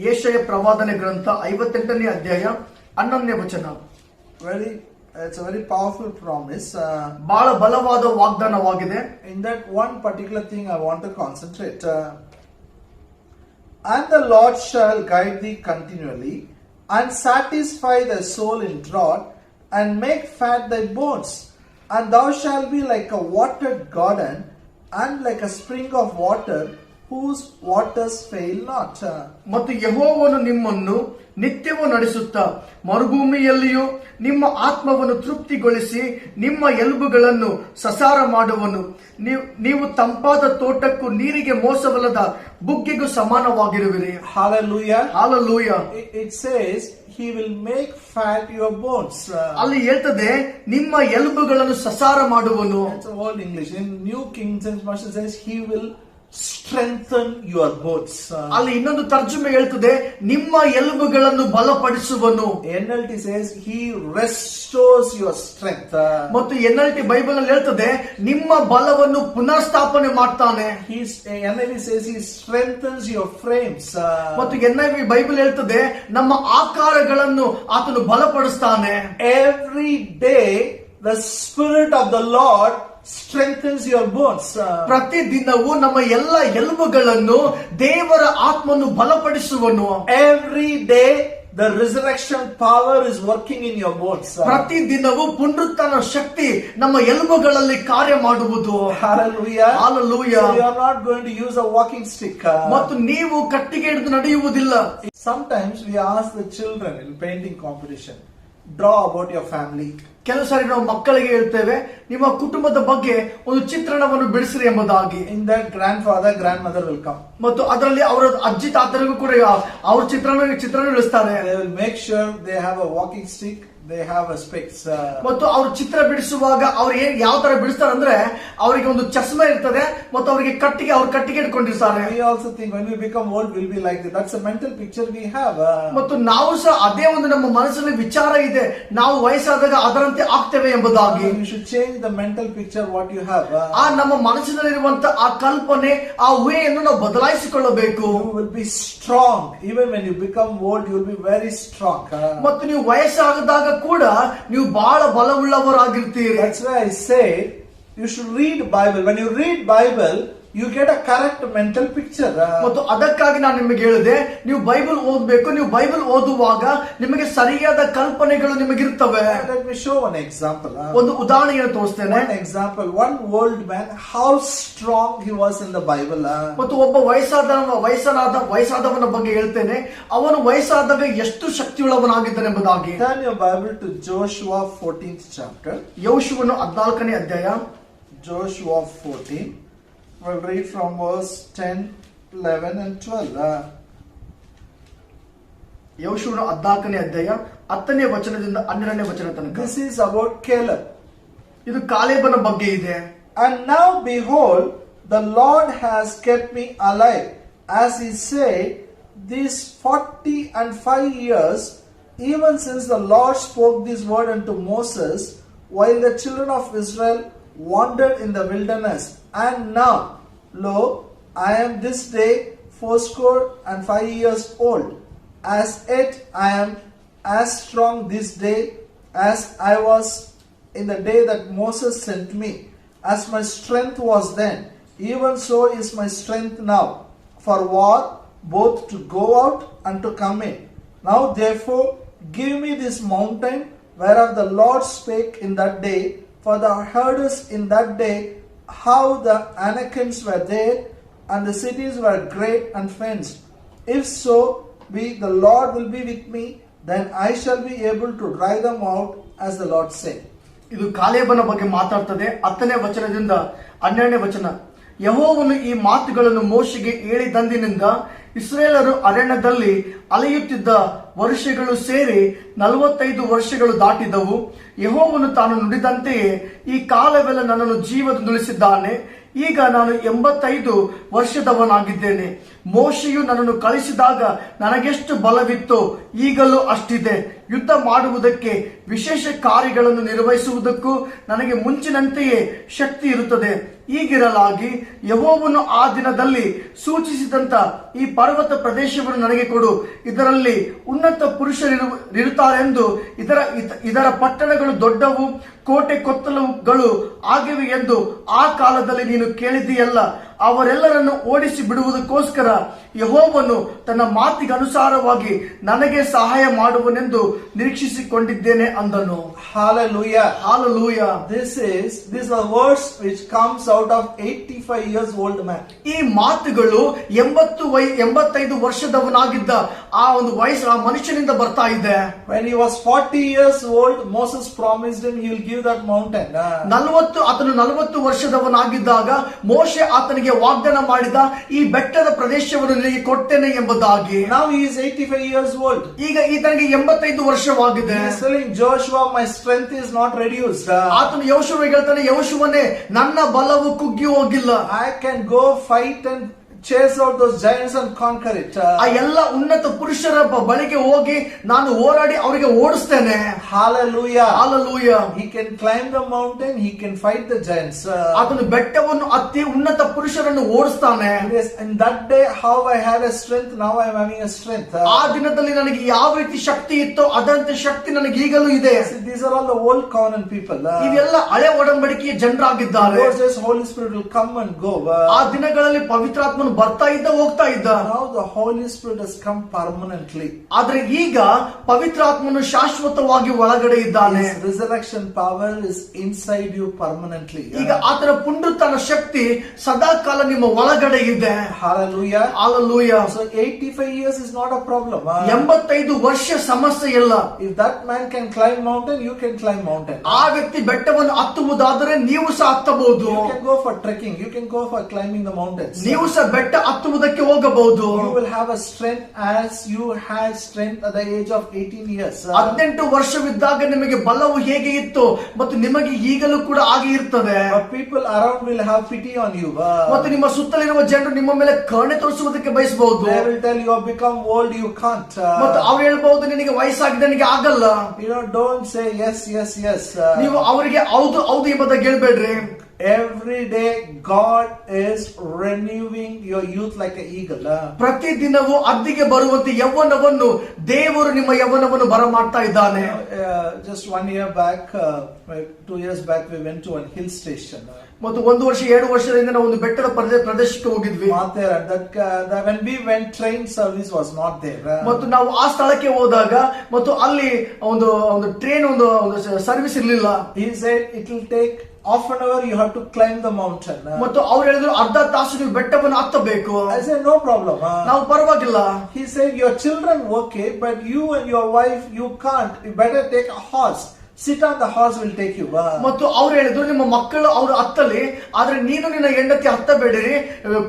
ಯೆಶಾಯ ಪ್ರವಾದನೆ ಗ್ರಂಥ 58ನೇ ಅಧ್ಯಾಯ 11ನೇ ವಚನ. It's a very powerful promise. ಬಹಳ ಬಲವಾದ ವಾಗ್ದಾನವಾಗಿದೆ. In that one particular thing I want to concentrate. And the Lord shall guide thee continually, and satisfy thy soul in drought, and make fat thy bones. And thou shalt be like a watered garden, and like a spring of water, whose waters fail not. ಮತ್ತು ಯೆಹೋವನು ನಿಮ್ಮನ್ನು ನಿತ್ಯವೂ ನಡೆಸುತ್ತಾ ಮರುಭೂಮಿಯಲ್ಲಿಯೂ ನಿಮ್ಮ ಆತ್ಮವನ್ನು ತೃಪ್ತಿಗೊಳಿಸಿ ನಿಮ್ಮ ಎಲುಬುಗಳನ್ನು ಸಸಾರ ಮಾಡುವನು. ನೀವು ತಂಪಾದ ತೋಟಕ್ಕೂ ನೀರಿಗೆ ಮೋಸವಲ್ಲದ ಬುಗ್ಗೆಗೂ ಸಮಾನವಾಗಿರುವಿರಿ. Hallelujah. Hallelujah. It says he will make fat your bones. ಅಲ್ಲಿ ಹೇಳ್ತದೆ ನಿಮ್ಮ ಎಲುಬುಗಳನ್ನು ಸಸಾರ ಮಾಡುವನು. That's old English. In New King James Version says he will strengthen your bones. ಅಲ್ಲಿ ಇನ್ನೊಂದು ತರ್ಜುಮೆ ಹೇಳ್ತದೆ, ನಿಮ್ಮ ಎಲುಬುಗಳನ್ನು ಬಲಪಡಿಸುವನು. NLT says he restores your strength. ಮತ್ತು NLT ಬೈಬಲ್ ಅಲ್ಲಿ ಹೇಳ್ತದೆ, ನಿಮ್ಮ ಬಲವನ್ನು ಪುನರ್ಸ್ಥಾಪನೆ ಮಾಡ್ತಾನೆ. NIV says he strengthens your frames. ಮತ್ತು NIV ಬೈಬಲ್ ಹೇಳ್ತದೆ, ನಮ್ಮ ಆಕಾರಗಳನ್ನು ಆತನು ಬಲಪಡಿಸ್ತಾನೆ. Every day the Spirit of the Lord strengthens your bones. ಪ್ರತಿದಿನವೂ ನಮ್ಮ ಎಲ್ಲ ಎಲುಬುಗಳನ್ನು ದೇವರ ಆತ್ಮನು ಬಲಪಡಿಸುವನು. Every day the resurrection power is working in your bones. ಪ್ರತಿದಿನವೂ ಪುನರುತ್ಥಾನ ಶಕ್ತಿ ನಮ್ಮ ಎಲುಬುಗಳಲ್ಲಿ ಕಾರ್ಯ ಮಾಡುವುದು. Hallelujah. Hallelujah. So you are not going to use a walking stick. ಮತ್ತು ನೀವು ಕಟ್ಟಿಗೆ ಹಿಡಿದು ನಡೆಯುವುದಿಲ್ಲ. Sometimes we ask the children in painting competition, draw about your family. ಕೆಲವು ಸಾರಿ ನಾವು ಮಕ್ಕಳಿಗೆ ಹೇಳ್ತೇವೆ, ನಿಮ್ಮ ಕುಟುಂಬದ ಬಗ್ಗೆ ಒಂದು ಚಿತ್ರಣವನ್ನು ಬಿಡಿಸಿರಿ ಎಂಬುದಾಗಿ. In that grandfather, grandmother will come. ಮತ್ತು ಅದರಲ್ಲಿ ಅವರ ಅಜ್ಜಿ ತಾತರಿಗೂ ಕೂಡ ಅವ್ರ ಚಿತ್ರಣ ಬಿಡಿಸ್ತಾರೆ. They will make sure they have a walking stick, they have a specs. ಮತ್ತು ಅವ್ರ ಚಿತ್ರ ಬಿಡಿಸುವಾಗ ಅವ್ರು ಯಾವ ತರ ಬಿಡಿಸ್ತಾರೆ ಅಂದ್ರೆ, ಅವರಿಗೆ ಒಂದು ಚಸ್ಮಾ ಇರ್ತದೆ ಮತ್ತು ಅವರಿಗೆ ಕಟ್ಟಿಗೆ ಇಟ್ಕೊಂಡಿರ್ತಾರೆ. We also think when we become old we'll be like that. That's a mental picture we have. ಮತ್ತು ನಾವು ಸಹ ಅದೇ ಒಂದು ನಮ್ಮ ಮನಸ್ಸಲ್ಲಿ ವಿಚಾರ ಇದೆ, ನಾವು ವಯಸ್ಸಾದಾಗ ಅದರಂತೆ ಆಗ್ತೇವೆ ಎಂಬುದಾಗಿ. You should change the mental picture what you have. ಆ ನಮ್ಮ ಮನಸ್ಸಿನಲ್ಲಿರುವಂತ ಆ ಕಲ್ಪನೆ, ಆ ಊಹೆಯನ್ನು ನಾವು ಬದಲಾಯಿಸಿಕೊಳ್ಳಬೇಕು. You will be strong. Even when you become old you will be very strong. ಮತ್ತು ನೀವು ವಯಸ್ಸಾಗದಾಗ ಕೂಡ ನೀವು ಬಹಳ ಬಲವುಳ್ಳವರಾಗಿರ್ತೀರಿ. That's why I say you should read Bible. When you read Bible you get a correct mental picture. ಮತ್ತು ಅದಕ್ಕಾಗಿ ನಾನು ನಿಮಗೆ ಹೇಳಿದೆ, ನೀವು ಬೈಬಲ್ ಓದಬೇಕು. ನೀವು ಬೈಬಲ್ ಓದುವಾಗ ನಿಮಗೆ ಸರಿಯಾದ ಕಲ್ಪನೆಗಳು ನಿಮಗಿರ್ತವೆ. Let me show one example. ಒಂದು ಉದಾಹರಣೆಯನ್ನು ತೋರಿಸ್ತೇನೆ. One example, one old man, how strong he was in the Bible. ಮತ್ತು ಒಬ್ಬ ವಯಸ್ಸಾದವನ ಬಗ್ಗೆ ಹೇಳ್ತೇನೆ, ಅವನು ವಯಸ್ಸಾದಾಗ ಎಷ್ಟು ಶಕ್ತಿಯುಳ್ಳವನಾಗಿದ್ದಾನೆ ಎಂಬುದಾಗಿ. Turn your Bible to Joshua 14th chapter. ಯೆಹೋಶುವನು 14ನೇ ಅಧ್ಯಾಯ. Joshua 14. We'll read from verse 10, 11 and 12. ಯೆಹೋಶುವನು 14ನೇ ಅಧ್ಯಾಯ 10ನೇ ವಚನದಿಂದ 12ನೇ ವಚನ ತನಕ. This is about Caleb. ಇದು ಕಾಲೇಬನ ಬಗ್ಗೆ ಇದೆ. And now behold, the Lord has kept me alive, as he said, these 45 years, even since the Lord spoke this word unto Moses, while the children of Israel wandered in the wilderness. And now, lo, I am this day 85 years old. As yet I am as strong this day as I was in the day that Moses sent me. As my strength was then, even so is my strength now, for war, both to go out and to come in. Now therefore give me this mountain whereof the Lord spake in that day, for thou heardest in that day how the Anakims were there, and the cities were great and fenced. If so be the Lord will be with me, then I shall be able to drive them out, as the Lord said. ಇದು ಕಾಲೇಬನ ಬಗ್ಗೆ ಮಾತಾಡ್ತದೆ. 10ನೇ ವಚನದಿಂದ 12ನೇ ವಚನ. ಯೆಹೋವನು ಈ ಮಾತುಗಳನ್ನು ಮೋಶೆಗೆ ಹೇಳಿದಂದಿನಿಂದ ಇಸ್ರಾಯೇಲರು ಅರಣ್ಯದಲ್ಲಿ ಅಲೆಯುತ್ತಿದ್ದ ವರ್ಷಗಳು ಸೇರಿ 45 ವರ್ಷಗಳು ದಾಟಿದವು. ಯೆಹೋವನು ತಾನು ನುಡಿದಂತೆಯೇ ಈ ಕಾಲವೆಲ್ಲ ನನ್ನನ್ನು ಜೀವದಿಂದುಳಿಸಿದ್ದಾನೆ. ಈಗ ನಾನು 85 ವರ್ಷದವನಾಗಿದ್ದೇನೆ. ಮೋಶೆಯು ನನ್ನನ್ನು ಕಳಿಸಿದಾಗ ನನಗೆಷ್ಟು ಬಲವಿತ್ತು, ಈಗಲೂ ಅಷ್ಟಿದೆ. ಯುದ್ಧ ಮಾಡುವುದಕ್ಕೆ, ವಿಶೇಷ ಕಾರ್ಯಗಳನ್ನು ನಿರ್ವಹಿಸುವುದಕ್ಕೂ ನನಗೆ ಮುಂಚಿನಂತೆಯೇ ಶಕ್ತಿ ಇರುತ್ತದೆ. ಹೀಗಿರಲಾಗಿ ಯೆಹೋವನು ಆ ದಿನದಲ್ಲಿ ಸೂಚಿಸಿದಂತ ಈ ಪರ್ವತ ಪ್ರದೇಶವನ್ನು ನನಗೆ ಕೊಡು, ಇದರಲ್ಲಿ ಉನ್ನತ ಪುರುಷರಿರುತ್ತಾರೆಂದು, ಇದರ ಪಟ್ಟಣಗಳು ದೊಡ್ಡವು, ಕೋಟೆ ಕೊತ್ತಲುಗಳು ಆಗಿವೆ ಎಂದು ಆ ಕಾಲದಲ್ಲಿ ನೀನು ಕೇಳಿದ್ದೀಯಲ್ಲ. ಅವರೆಲ್ಲರನ್ನು ಓಡಿಸಿ ಬಿಡುವುದಕ್ಕೋಸ್ಕರ ಯೆಹೋವನು ತನ್ನ ಮಾತಿಗೆ ಅನುಸಾರವಾಗಿ ನನಗೆ ಸಹಾಯ ಮಾಡುವನೆಂದು ನಿರೀಕ್ಷಿಸಿಕೊಂಡಿದ್ದೇನೆ ಅಂದನು. Hallelujah. Hallelujah. These are words which comes out of 85 years old man. ಈ ಮಾತುಗಳು 85 ವರ್ಷದವನಾಗಿದ್ದ ಆ ಒಂದು ವಯಸ್ಸು ಆ ಮನುಷ್ಯನಿಂದ ಬರ್ತಾ ಇದೆ. When he was 40 years old, Moses promised him he will give that mountain. ಆತನು 40 ವರ್ಷದವನಾಗಿದ್ದಾಗ ಮೋಶೆ ಆತನಿಗೆ ಅವನಿಗೆ ವಾಗ್ದಾನ ಮಾಡಿದ, ಈ ಬೆಟ್ಟದ ಪ್ರದೇಶವನ್ನು ನಿನಗೆ ಕೊಡ್ತೇನೆ ಎಂಬುದಾಗಿ. Now he is 85 years old. ಈಗ ಈತನಿಗೆ 85 ವರ್ಷವಾಗಿದೆ. He is telling Joshua, my strength is not reduced. ಆತನು ಯೆಹೋಶುವನಿಗೆ ಹೇಳ್ತಾನೆ, ಯೆಹೋಶುವನೇ, ನನ್ನ ಬಲವು ಕುಗ್ಗಿ ಹೋಗಿಲ್ಲ. I can go fight and chase out those giants and conquer it. ಆ ಎಲ್ಲ ಉನ್ನತ ಪುರುಷರ ಬಳಿಗೆ ಹೋಗಿ ನಾನು ಹೋರಾಡಿ ಅವರಿಗೆ ಓಡಿಸ್ತೇನೆ. Hallelujah. Hallelujah. He can climb the mountain, he can fight the giants. ಆತನು ಬೆಟ್ಟವನ್ನು ಹತ್ತಿ ಉನ್ನತ ಪುರುಷರನ್ನು ಓಡಿಸ್ತಾನೆ. Yes, in that day how I had a strength, now I am having a strength. ಆ ದಿನದಲ್ಲಿ ನನಗೆ ಯಾವ ರೀತಿ ಶಕ್ತಿ ಇತ್ತೋ ಅದಂತೆ ಶಕ್ತಿ ನನಗೆ ಈಗಲೂ ಇದೆ. See, these are all the old covenant people. ಇವೆಲ್ಲ ಹಳೆ ಒಡಂಬಡಿಕೆಯ ಜನರಾಗಿದ್ದಾರೆ. Those days Holy Spirit will come and go. ಆ ದಿನಗಳಲ್ಲಿ ಪವಿತ್ರಾತ್ಮನು ಬರ್ತಾ ಇದ್ದ, ಹೋಗ್ತಾ ಇದ್ದ. Now the Holy Spirit has come permanently. ಆದ್ರೆ ಈಗ ಪವಿತ್ರಾತ್ಮನು ಶಾಶ್ವತವಾಗಿ ಒಳಗಡೆ ಇದ್ದಾನೆ. His resurrection power is inside you permanently. ಈಗ ಆತನ ಪುನರುತ್ಥಾನ ಶಕ್ತಿ ಸದಾ ಕಾಲ ನಿಮ್ಮ ಒಳಗಡೆ ಇದೆ. Hallelujah. Hallelujah. So 85 years is not a problem. 85 ವರ್ಷ ಸಮಸ್ಯೆ ಇಲ್ಲ. If that man can climb mountain, you can climb mountain. ಆ ವ್ಯಕ್ತಿ ಬೆಟ್ಟವನ್ನು ಹತ್ತುವುದಾದರೆ ನೀವು ಸಹ ಹತ್ತಬಹುದು. You can go for trekking, you can go for climbing the mountains. ನೀವು ಸಹ ಬೆಟ್ಟ ಹತ್ತುವುದಕ್ಕೆ ಹೋಗಬಹುದು. You will have a strength as you had strength at the age of 18 years. 18 ವರ್ಷವಿದ್ದಾಗ ನಿಮಗೆ ಬಲವು ಹೇಗೆ ಇತ್ತು ಮತ್ತು ನಿಮಗೆ ಈಗಲೂ ಕೂಡ ಹಾಗೆ ಇರ್ತದೆ. But people around will have pity on you. ಮತ್ತು ನಿಮ್ಮ ಸುತ್ತಲಿರುವ ಜನರು ನಿಮ್ಮ ಮೇಲೆ ಕರುಣೆ ತೋರಿಸುವುದಕ್ಕೆ ಬಯಸಬಹುದು. They will tell you have become old, you can't. ಮತ್ತು ಅವ್ರು ಹೇಳ್ಬಹುದು, ನಿನಗೆ ವಯಸ್ಸಾಗಿದೆ, ನಿನಗೆ ಆಗಲ್ಲ. You know, don't say yes, yes, yes. ನೀವು ಅವರಿಗೆ ಹೌದು ಹೌದು ಎಂಬುದಾಗಿ ಹೇಳ್ಬೇಡ್ರಿ. Every day God is renewing your youth like an eagle. ಪ್ರತಿ ದಿನವೂ ಅದ್ದಿಗೆ ಬರುವಂತೆ ಯೌವನವನ್ನು ದೇವರು ನಿಮ್ಮ ಯೌವನವನ್ನು ಬರಮಾಡ್ತಾ ಇದ್ದಾನೆ. Just 1 year back, 2 years back, we went to a hill station. ಮತ್ತು 1 ವರ್ಷ 2 ವರ್ಷದಿಂದ ನಾವು ಒಂದು ಬೆಟ್ಟದ ಪ್ರದೇಶಕ್ಕೆ ಹೋಗಿದ್ವಿ. Mathera, that when we went, train service was not there. ಮತ್ತು ನಾವು ಆ ಸ್ಥಳಕ್ಕೆ ಹೋದಾಗ ಮತ್ತು ಅಲ್ಲಿ ಒಂದು ಟ್ರೈನ್ ಒಂದು ಸರ್ವಿಸ್ ಇರಲಿಲ್ಲ. He said it will take half an hour, you have to climb the mountain. ಮತ್ತು ಅವ್ರು ಹೇಳಿದ್ರು ಅರ್ಧ ತಾಸು ನೀವು ಬೆಟ್ಟವನ್ನು ಹತ್ತಬೇಕು. I said no problem. ನಾವು ಪರವಾಗಿಲ್ಲ. He said your children okay, but you and your wife you can't. You better take a horse. Sit on the horse, will take you. ಮತ್ತು ಅವ್ರು ಹೇಳಿದ್ರು ನಿಮ್ಮ ಮಕ್ಕಳು ಅವರು ಹತ್ತಲಿ, ಆದ್ರೆ ನೀನು ನಿನ್ನ ಹೆಂಡತಿ ಹತ್ತಬೇಡಿರಿ,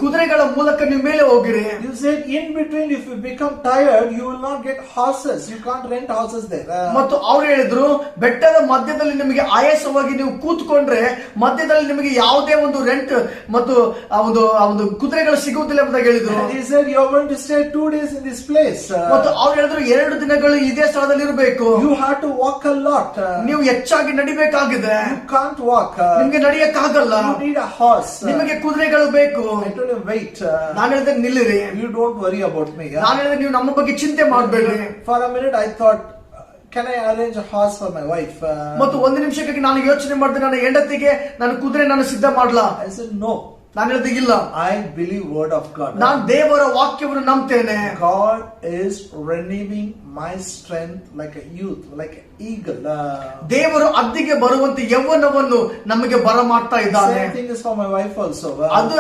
ಕುದುರೆಗಳ ಮೂಲಕ ನೀವು ಮೇಲೆ ಹೋಗಿರಿ. You said in between if you become tired you will not get horses. You can't rent horses there. ಮತ್ತು ಅವ್ರು ಹೇಳಿದ್ರು ಬೆಟ್ಟದ ಮಧ್ಯದಲ್ಲಿ ನಿಮಗೆ ಆಯಾಸವಾಗಿ ನೀವು ಕೂತ್ಕೊಂಡ್ರೆ ಮಧ್ಯದಲ್ಲಿ ನಿಮಗೆ ಯಾವುದೇ ಒಂದು ರೆಂಟ್ ಮತ್ತು ಒಂದು ಕುದುರೆಗಳು ಸಿಗುವುದಿಲ್ಲ ಅಂತ ಹೇಳಿದ್ರು. He said you are going to stay 2 days in this place. ಮತ್ತು ಅವ್ರು ಹೇಳಿದ್ರು 2 ದಿನಗಳು ಇದೇ ಸ್ಥಳದಲ್ಲಿ ಇರಬೇಕು. You have to walk a lot. ನೀವು ಹೆಚ್ಚಾಗಿ ನಡಿಬೇಕಾಗಿದೆ. You can't walk. ನಿಮ್ಗೆ ನಡೆಯಕ್ಕಾಗಲ್ಲ. You need a horse. ನಿಮಗೆ ಕುದುರೆಗಳು ಬೇಕು. I told him wait. ನಾನು ಹೇಳಿದೆ ನಿಲ್ಲಿರಿ. You don't worry about me. ನಾನು ಹೇಳಿದೆ ನೀವು ನಮ್ಮ ಬಗ್ಗೆ ಚಿಂತೆ ಮಾಡಬೇಡ್ರಿ. For a minute I thought, can I arrange a horse for my wife? ಮತ್ತು 1 ನಿಮಿಷಕ್ಕೆ ನಾನು ಯೋಚನೆ ಮಾಡಿದೆ, ನನ್ನ ಹೆಂಡತಿಗೆ ನಾನು ಕುದುರೆ ನಾನು ಸಿದ್ಧ ಮಾಡ್ಲಾ. I said no. ನಾನು ಹೇಳಿದೆ ಇಲ್ಲ. I believe word of God. ನಾನು ದೇವರ ವಾಕ್ಯವನ್ನು ನಂಬ್ತೇನೆ. God is renewing my strength like a youth, like an eagle. ದೇವರು ಅದ್ದಿಗೆ ಬರುವಂತೆ ಯೌವನವನ್ನು ನಮಗೆ ಬರಮಾಡ್ತಾ ಇದ್ದಾನೆ. Same thing is for my wife also.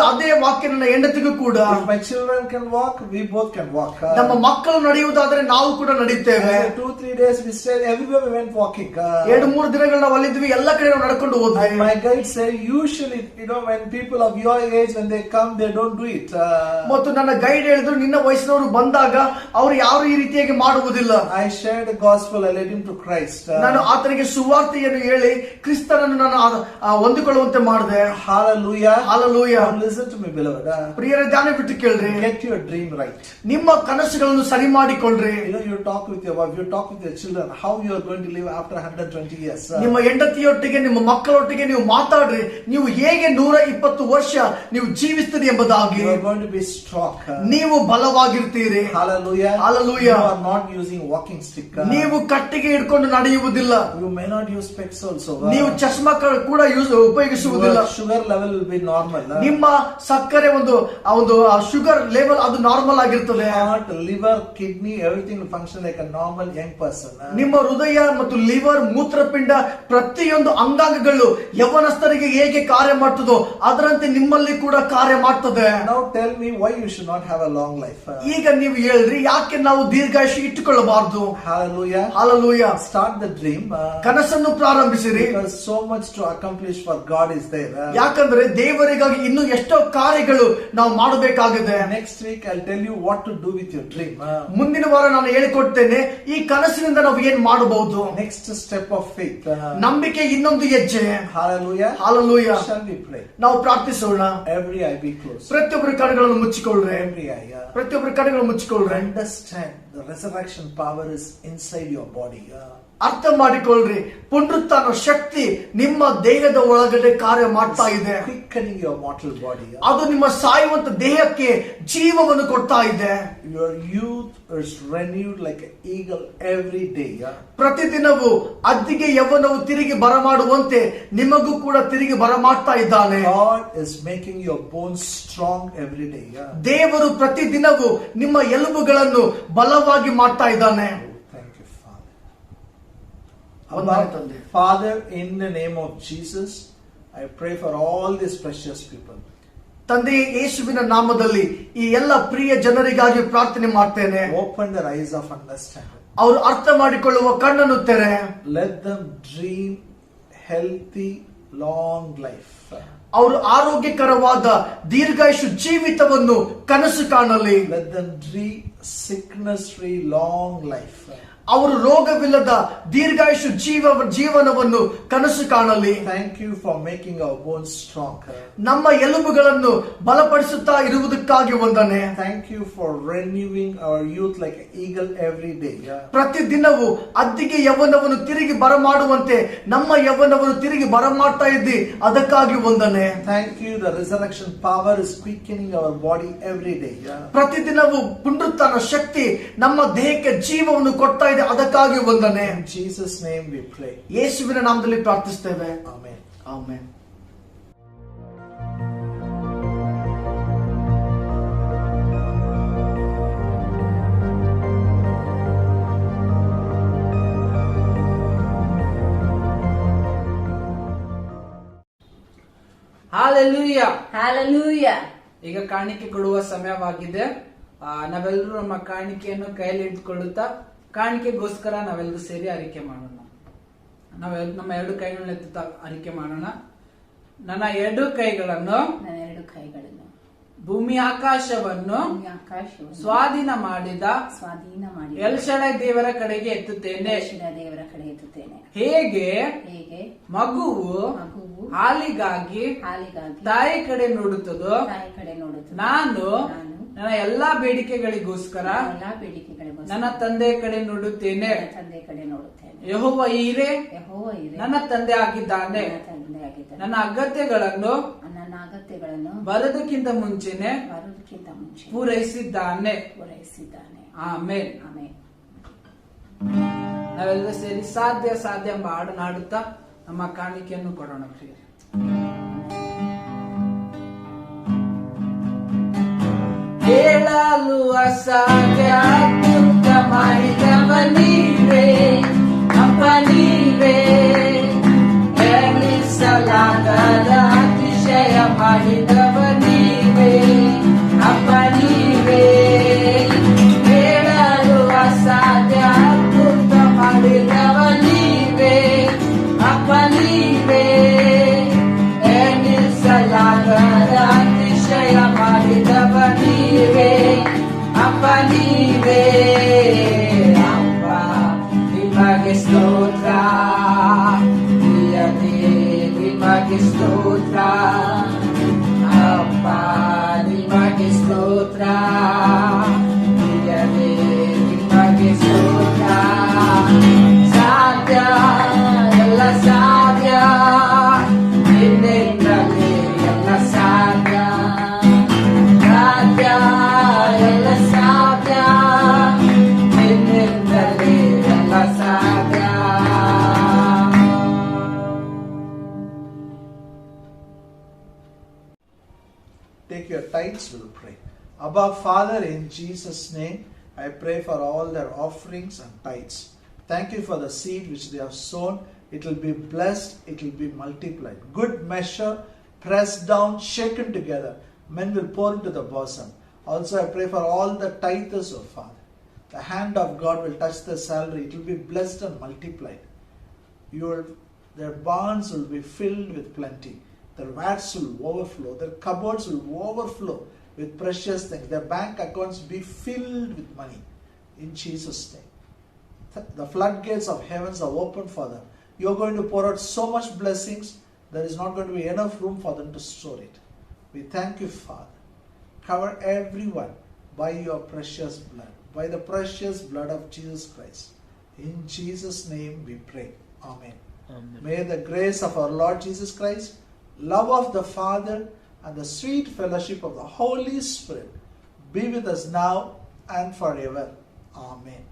ಅದೇ ವಾಕ್ಯ ನನ್ನ ಹೆಂಡತಿಗೂ ಕೂಡ. If my children can walk, we both can walk. ನಮ್ಮ ಮಕ್ಕಳು ನಡೆಯುವುದಾದ್ರೆ ನಾವು ಕೂಡ ನಡೆಯುತ್ತೇವೆ. 2-3 days we stayed everywhere, we went walking. 2-3 ದಿನಗಳು ನಾವು ಅಲ್ಲಿದ್ವಿ, ಎಲ್ಲ ಕಡೆ ನಾವು ನಡ್ಕೊಂಡು ಹೋದ್ವಿ. And my guide said usually when people of your age when they come they don't do it. ಮತ್ತು ನನ್ನ ಗೈಡ್ ಹೇಳಿದ್ರು ನಿನ್ನ ವಯಸ್ಸಿನವರು ಬಂದಾಗ ಅವರು ಯಾರು ಈ ರೀತಿಯಾಗಿ ಮಾಡುವುದಿಲ್ಲ. I shared the gospel, I led him to Christ. ನಾನು ಆತನಿಗೆ ಸುವಾರ್ತೆಯನ್ನು ಹೇಳಿ ಕ್ರಿಸ್ತನನ್ನು ನಾನು ಹೊಂದಿಕೊಳ್ಳುವಂತೆ ಮಾಡಿದೆ. Hallelujah. Hallelujah. Now listen to me beloved. ಪ್ರಿಯರೇ, ಧ್ಯಾನ ಬಿಟ್ಟು ಕೇಳ್ರಿ. Get your dream right. ನಿಮ್ಮ ಕನಸುಗಳನ್ನು ಸರಿ ಮಾಡಿಕೊಳ್ಳ್ರಿ. You talk with your wife, you talk with your children, how you are going to live after 120 years. ನಿಮ್ಮ ಹೆಂಡತಿಯೊಟ್ಟಿಗೆ ನಿಮ್ಮ ಮಕ್ಕಳೊಟ್ಟಿಗೆ ನೀವು ಮಾತಾಡ್ರಿ, ನೀವು ಹೇಗೆ 120 ವರ್ಷ ನೀವು ಜೀವಿಸ್ತೀರಿ ಎಂಬುದಾಗಿ. You are going to be strong. ನೀವು ಬಲವಾಗಿರ್ತೀರಿ. Hallelujah. Hallelujah. You are not using walking stick. ನೀವು ಕಟ್ಟಿಗೆ ಹಿಡ್ಕೊಂಡು ನಡೆಯುವುದಿಲ್ಲ. You may not use specs also. ನೀವು ಚಶ್ಮಾ ಕೂಡ ಉಪಯೋಗಿಸುವುದಿಲ್ಲ. Your sugar level will be normal. ನಿಮ್ಮ ಸಕ್ಕರೆ ಒಂದು ಶುಗರ್ ಲೆವೆಲ್ ಅದು ನಾರ್ಮಲ್ ಆಗಿರ್ತದೆ. Heart, liver, kidney, everything will function like a normal young person. ನಿಮ್ಮ ಹೃದಯ ಮತ್ತು ಲಿವರ್, ಮೂತ್ರಪಿಂಡ ಪ್ರತಿಯೊಂದು ಅಂಗಾಂಗಗಳು ಯವನಸ್ಥರಿಗೆ ಹೇಗೆ ಕಾರ್ಯ ಮಾಡ್ತದೋ ಅದರಂತೆ ನಿಮ್ಮಲ್ಲಿ ಕೂಡ ಕಾರ್ಯ ಮಾಡ್ತದೆ. Now tell me why you should not have a long life. ಈಗ ನೀವು ಹೇಳ್ರಿ, ಯಾಕೆ ನಾವು ದೀರ್ಘಾಯುಷ್ಯ ಇಟ್ಟುಕೊಳ್ಳಬಾರದು? Hallelujah. Hallelujah. Start start the dream. ಕನಸನ್ನು ಪ್ರಾರಂಭಿಸಿರಿ. Because so much to accomplish for God is there. ಯಾಕಂದ್ರೆ ದೇವರಿಗಾಗಿ ಇನ್ನೂ ಎಷ್ಟೋ ಕಾರ್ಯಗಳು ನಾವು ಮಾಡಬೇಕಾಗಿದೆ. Next week I'll tell you what to do with your dream. ಮುಂದಿನ ವಾರ ನಾನು ಹೇಳಿಕೊಡ್ತೇನೆ ಈ ಕನಸಿನಿಂದ ನಾವು ಏನ್ ಮಾಡಬಹುದು. Next step of faith. ನಂಬಿಕೆ ಇನ್ನೊಂದು ಹೆಜ್ಜೆ. Hallelujah. Hallelujah. Shall we pray? ನಾವು ಪ್ರಾರ್ಥಿಸೋಣ. Every eye be closed. ಪ್ರತಿಯೊಬ್ಬರ ಕಣ್ಣುಗಳನ್ನು ಮುಚ್ಚಿಕೊಳ್ಳ್ರೆ. Every eye. ಪ್ರತಿಯೊಬ್ಬರ ಕಣ್ಣುಗಳನ್ನು ಮುಚ್ಚಿಕೊಳ್ಳ್ರೆ. Understand the resurrection power is inside your body. ಅರ್ಥ ಮಾಡಿಕೊಳ್ಳ್ರಿ, ಪುನರುತ್ಥಾನ ಶಕ್ತಿ ನಿಮ್ಮ ದೇಹದ ಒಳಗಡೆ ಕಾರ್ಯ ಮಾಡ್ತಾ ಇದೆ. Quickening your mortal body. ಅದು ನಿಮ್ಮ ಸಾಯುವಂತ ದೇಹಕ್ಕೆ ಜೀವವನ್ನು ಕೊಡ್ತಾ ಇದೆ. Your youth is renewed like an eagle every day. ಪ್ರತಿದಿನವೂ ಅದ್ದಿಗೆ ಯೌವನವು ತಿರುಗಿ ಬರಮಾಡುವಂತೆ ನಿಮಗೂ ಕೂಡ ತಿರುಗಿ ಬರಮಾಡ್ತಾ ಇದ್ದಾನೆ. God is making your bones strong every day. ದೇವರು ಪ್ರತಿದಿನವೂ ನಿಮ್ಮ ಎಲುಬುಗಳನ್ನು ಬಲವಾಗಿ ಮಾಡ್ತಾ ಇದ್ದಾನೆ. Thank you, Father. ವಂದನೆ ತಂದೆ. Father, in the name of Jesus, I pray for all these precious people. ತಂದೆಯೇ, ಯೇಸುವಿನ ನಾಮದಲ್ಲಿ ಈ ಎಲ್ಲ ಪ್ರಿಯ ಜನರಿಗಾಗಿ ಪ್ರಾರ್ಥನೆ ಮಾಡ್ತೇನೆ. Open their eyes of understanding. ಅವರು ಅರ್ಥ ಮಾಡಿಕೊಳ್ಳುವ ಕಣ್ಣನ್ನು ತೆರೆ. Let them dream healthy, long life. ಅವರು ಆರೋಗ್ಯಕರವಾದ ದೀರ್ಘಾಯುಷು ಜೀವಿತವನ್ನು ಕನಸು ಕಾಣಲಿ. Let them dream sickness-free, long life. ಅವರು ರೋಗವಿಲ್ಲದ ದೀರ್ಘಾಯುಷು ಜೀವನವನ್ನು ಕನಸು ಕಾಣಲಿ. Thank you for making our bones strong. ನಮ್ಮ ಎಲುಬುಗಳನ್ನು ಬಲಪಡಿಸುತ್ತಾ ಇರುವುದಕ್ಕಾಗಿ ವಂದನೆ. Thank you for renewing our youth like an eagle every day. ಪ್ರತಿದಿನವೂ ಅದ್ದಿಗೆ ಯೌವನವನ್ನು ತಿರುಗಿ ಬರಮಾಡುವಂತೆ ನಮ್ಮ ಯೌವನವನ್ನು ತಿರುಗಿ ಬರಮಾಡ್ತಾ ಇದ್ದಿ, ಅದಕ್ಕಾಗಿ ವಂದನೆ. Thank you, the resurrection power is quickening our body every day. ಪ್ರತಿದಿನವೂ ಪುನರುತ್ಥಾನ ಶಕ್ತಿ ನಮ್ಮ ದೇಹಕ್ಕೆ ಜೀವವನ್ನು ಕೊಡ್ತಾ ಇದೆ, ಅದಕ್ಕಾಗಿ ವಂದನೆ. In Jesus' name we pray. ಯೇಸುವಿನ ನಾಮದಲ್ಲಿ ಪ್ರಾರ್ಥಿಸ್ತೇವೆ. Amen. ಆಮೆನ್. Hallelujah. Hallelujah. ಈಗ ಕಾಣಿಕೆ ಕೊಡುವ ಸಮಯವಾಗಿದೆ. ನಾವೆಲ್ಲರೂ ನಮ್ಮ ಕಾಣಿಕೆಯನ್ನು ಕೈಯಲ್ಲಿ ಇಟ್ಕೊಳ್ಳುತ್ತಾ ಕಾಣಿಕೆಗೋಸ್ಕರ ನಾವೆಲ್ಲರೂ ಸೇರಿ ಅರಿಕೆ ಮಾಡೋಣ. ನಮ್ಮ ಎರಡು ಕೈಗಳನ್ನ ಎತ್ತುತ್ತಾ ಅರಿಕೆ ಮಾಡೋಣ. ನನ್ನ ಎರಡು ಕೈಗಳನ್ನು ಭೂಮಿ ಆಕಾಶವನ್ನು ಸ್ವಾಧೀನ ಮಾಡಿದ ಎಲ್ ಶಡೈ ದೇವರ ಕಡೆಗೆ ಎತ್ತುತ್ತೇನೆ. ಹೇಗೆ ಮಗುವು ಹಾಲಿಗಾಗಿ ತಾಯಿ ಕಡೆ ನೋಡುತ್ತದೋ, ನಾನು ನನ್ನ ಎಲ್ಲಾ ಬೇಡಿಕೆಗಳಿಗೋಸ್ಕರ ನನ್ನ ತಂದೆ ಕಡೆ ನೋಡುತ್ತೇನೆ. ಯೆಹೋವ ಈರೇ ನನ್ನ ತಂದೆ ಆಗಿದ್ದಾನೆ. ನನ್ನ ಅಗತ್ಯಗಳನ್ನು ಬರೋದಕ್ಕಿಂತ ಮುಂಚೆನೆ ಪೂರೈಸಿದ್ದಾನೆ. ಆಮೇನ್. ನಾವೆಲ್ಲ ಸೇರಿ ಸಾಧ್ಯ ಸಾಧ್ಯ ಎಂಬ ಹಾಡನ್ನು ಹಾಡುತ್ತಾ ನಮ್ಮ ಕಾಣಿಕೆಯನ್ನು ಕೊಡೋಣ ಪ್ರಿಯರೇ. ಹೇಳಲು ಅಸಾಧ್ಯ ಅದ್ಭುತ ಮಾಡಿದವ ನೀವೇ, ಅಪ್ಪ ನೀವೇ. ಎಣಿಸಲಾಗದ ಅತಿಶಯ ಮಾಡಿದವ ನೀವೇ, ಅಪ್ಪ ನೀವೇ. ಹೇಳಲು ಅಸಾಧ್ಯ ಅದ್ಭುತ ಮಾಡಿದವ ನೀವೇ, ಅಪ್ಪ ನೀವೇ. ಎಣಿಸಲಾಗದ ಅತಿಶಯ ಮಾಡಿದವ ನೀವೇ, ಅಪ್ಪ ನೀವೇ. ಅಪ್ಪ ನಿಮಗೆ ಸ್ತೋತ್ರ, ನಿಮಗೆ ಸ್ತೋತ್ರ. ಅಪ್ಪ ನಿಮಗೆ ಸ್ತೋತ್ರ, ನಿಮಗೆ ಸ್ತೋತ್ರ. ಸಾಧ್ಯ ಎಲ್ಲ ಸಾಧ್ಯ ನಿನ್ನಿಂದಲೇ, ಎಲ್ಲ ಸಾಧ್ಯ ಸಾಧ್ಯ ಎಲ್ಲ ಸಾಧ್ಯ ನಿನ್ನಿಂದಲೇ, ಎಲ್ಲ ಸಾಧ್ಯ. Take your tithes, we'll pray. Abba, Father, in Jesus' name, I pray for all their offerings and tithes. Thank you for the seed which they have sown. It will be blessed, it will be multiplied. Good measure, pressed down, shaken together. Men will pour into the bosom. Also, I pray for all the tithers, oh Father. The hand of God will touch their salary. It will be blessed and multiplied. Their barns will be filled with plenty. Their vats will overflow. Their cupboards will overflow with precious things. Their bank accounts will be filled with money. In Jesus' name. The floodgates of heavens are open for them. You're going to pour out so much blessings, there is not going to be enough room for them to store it. We thank you, Father. Cover everyone by your precious blood, by the precious blood of Jesus Christ. In Jesus' name we pray. Amen. Amen. May the grace of our Lord Jesus Christ, love of the Father, and the sweet fellowship of the Holy Spirit be with us now and forever. Amen.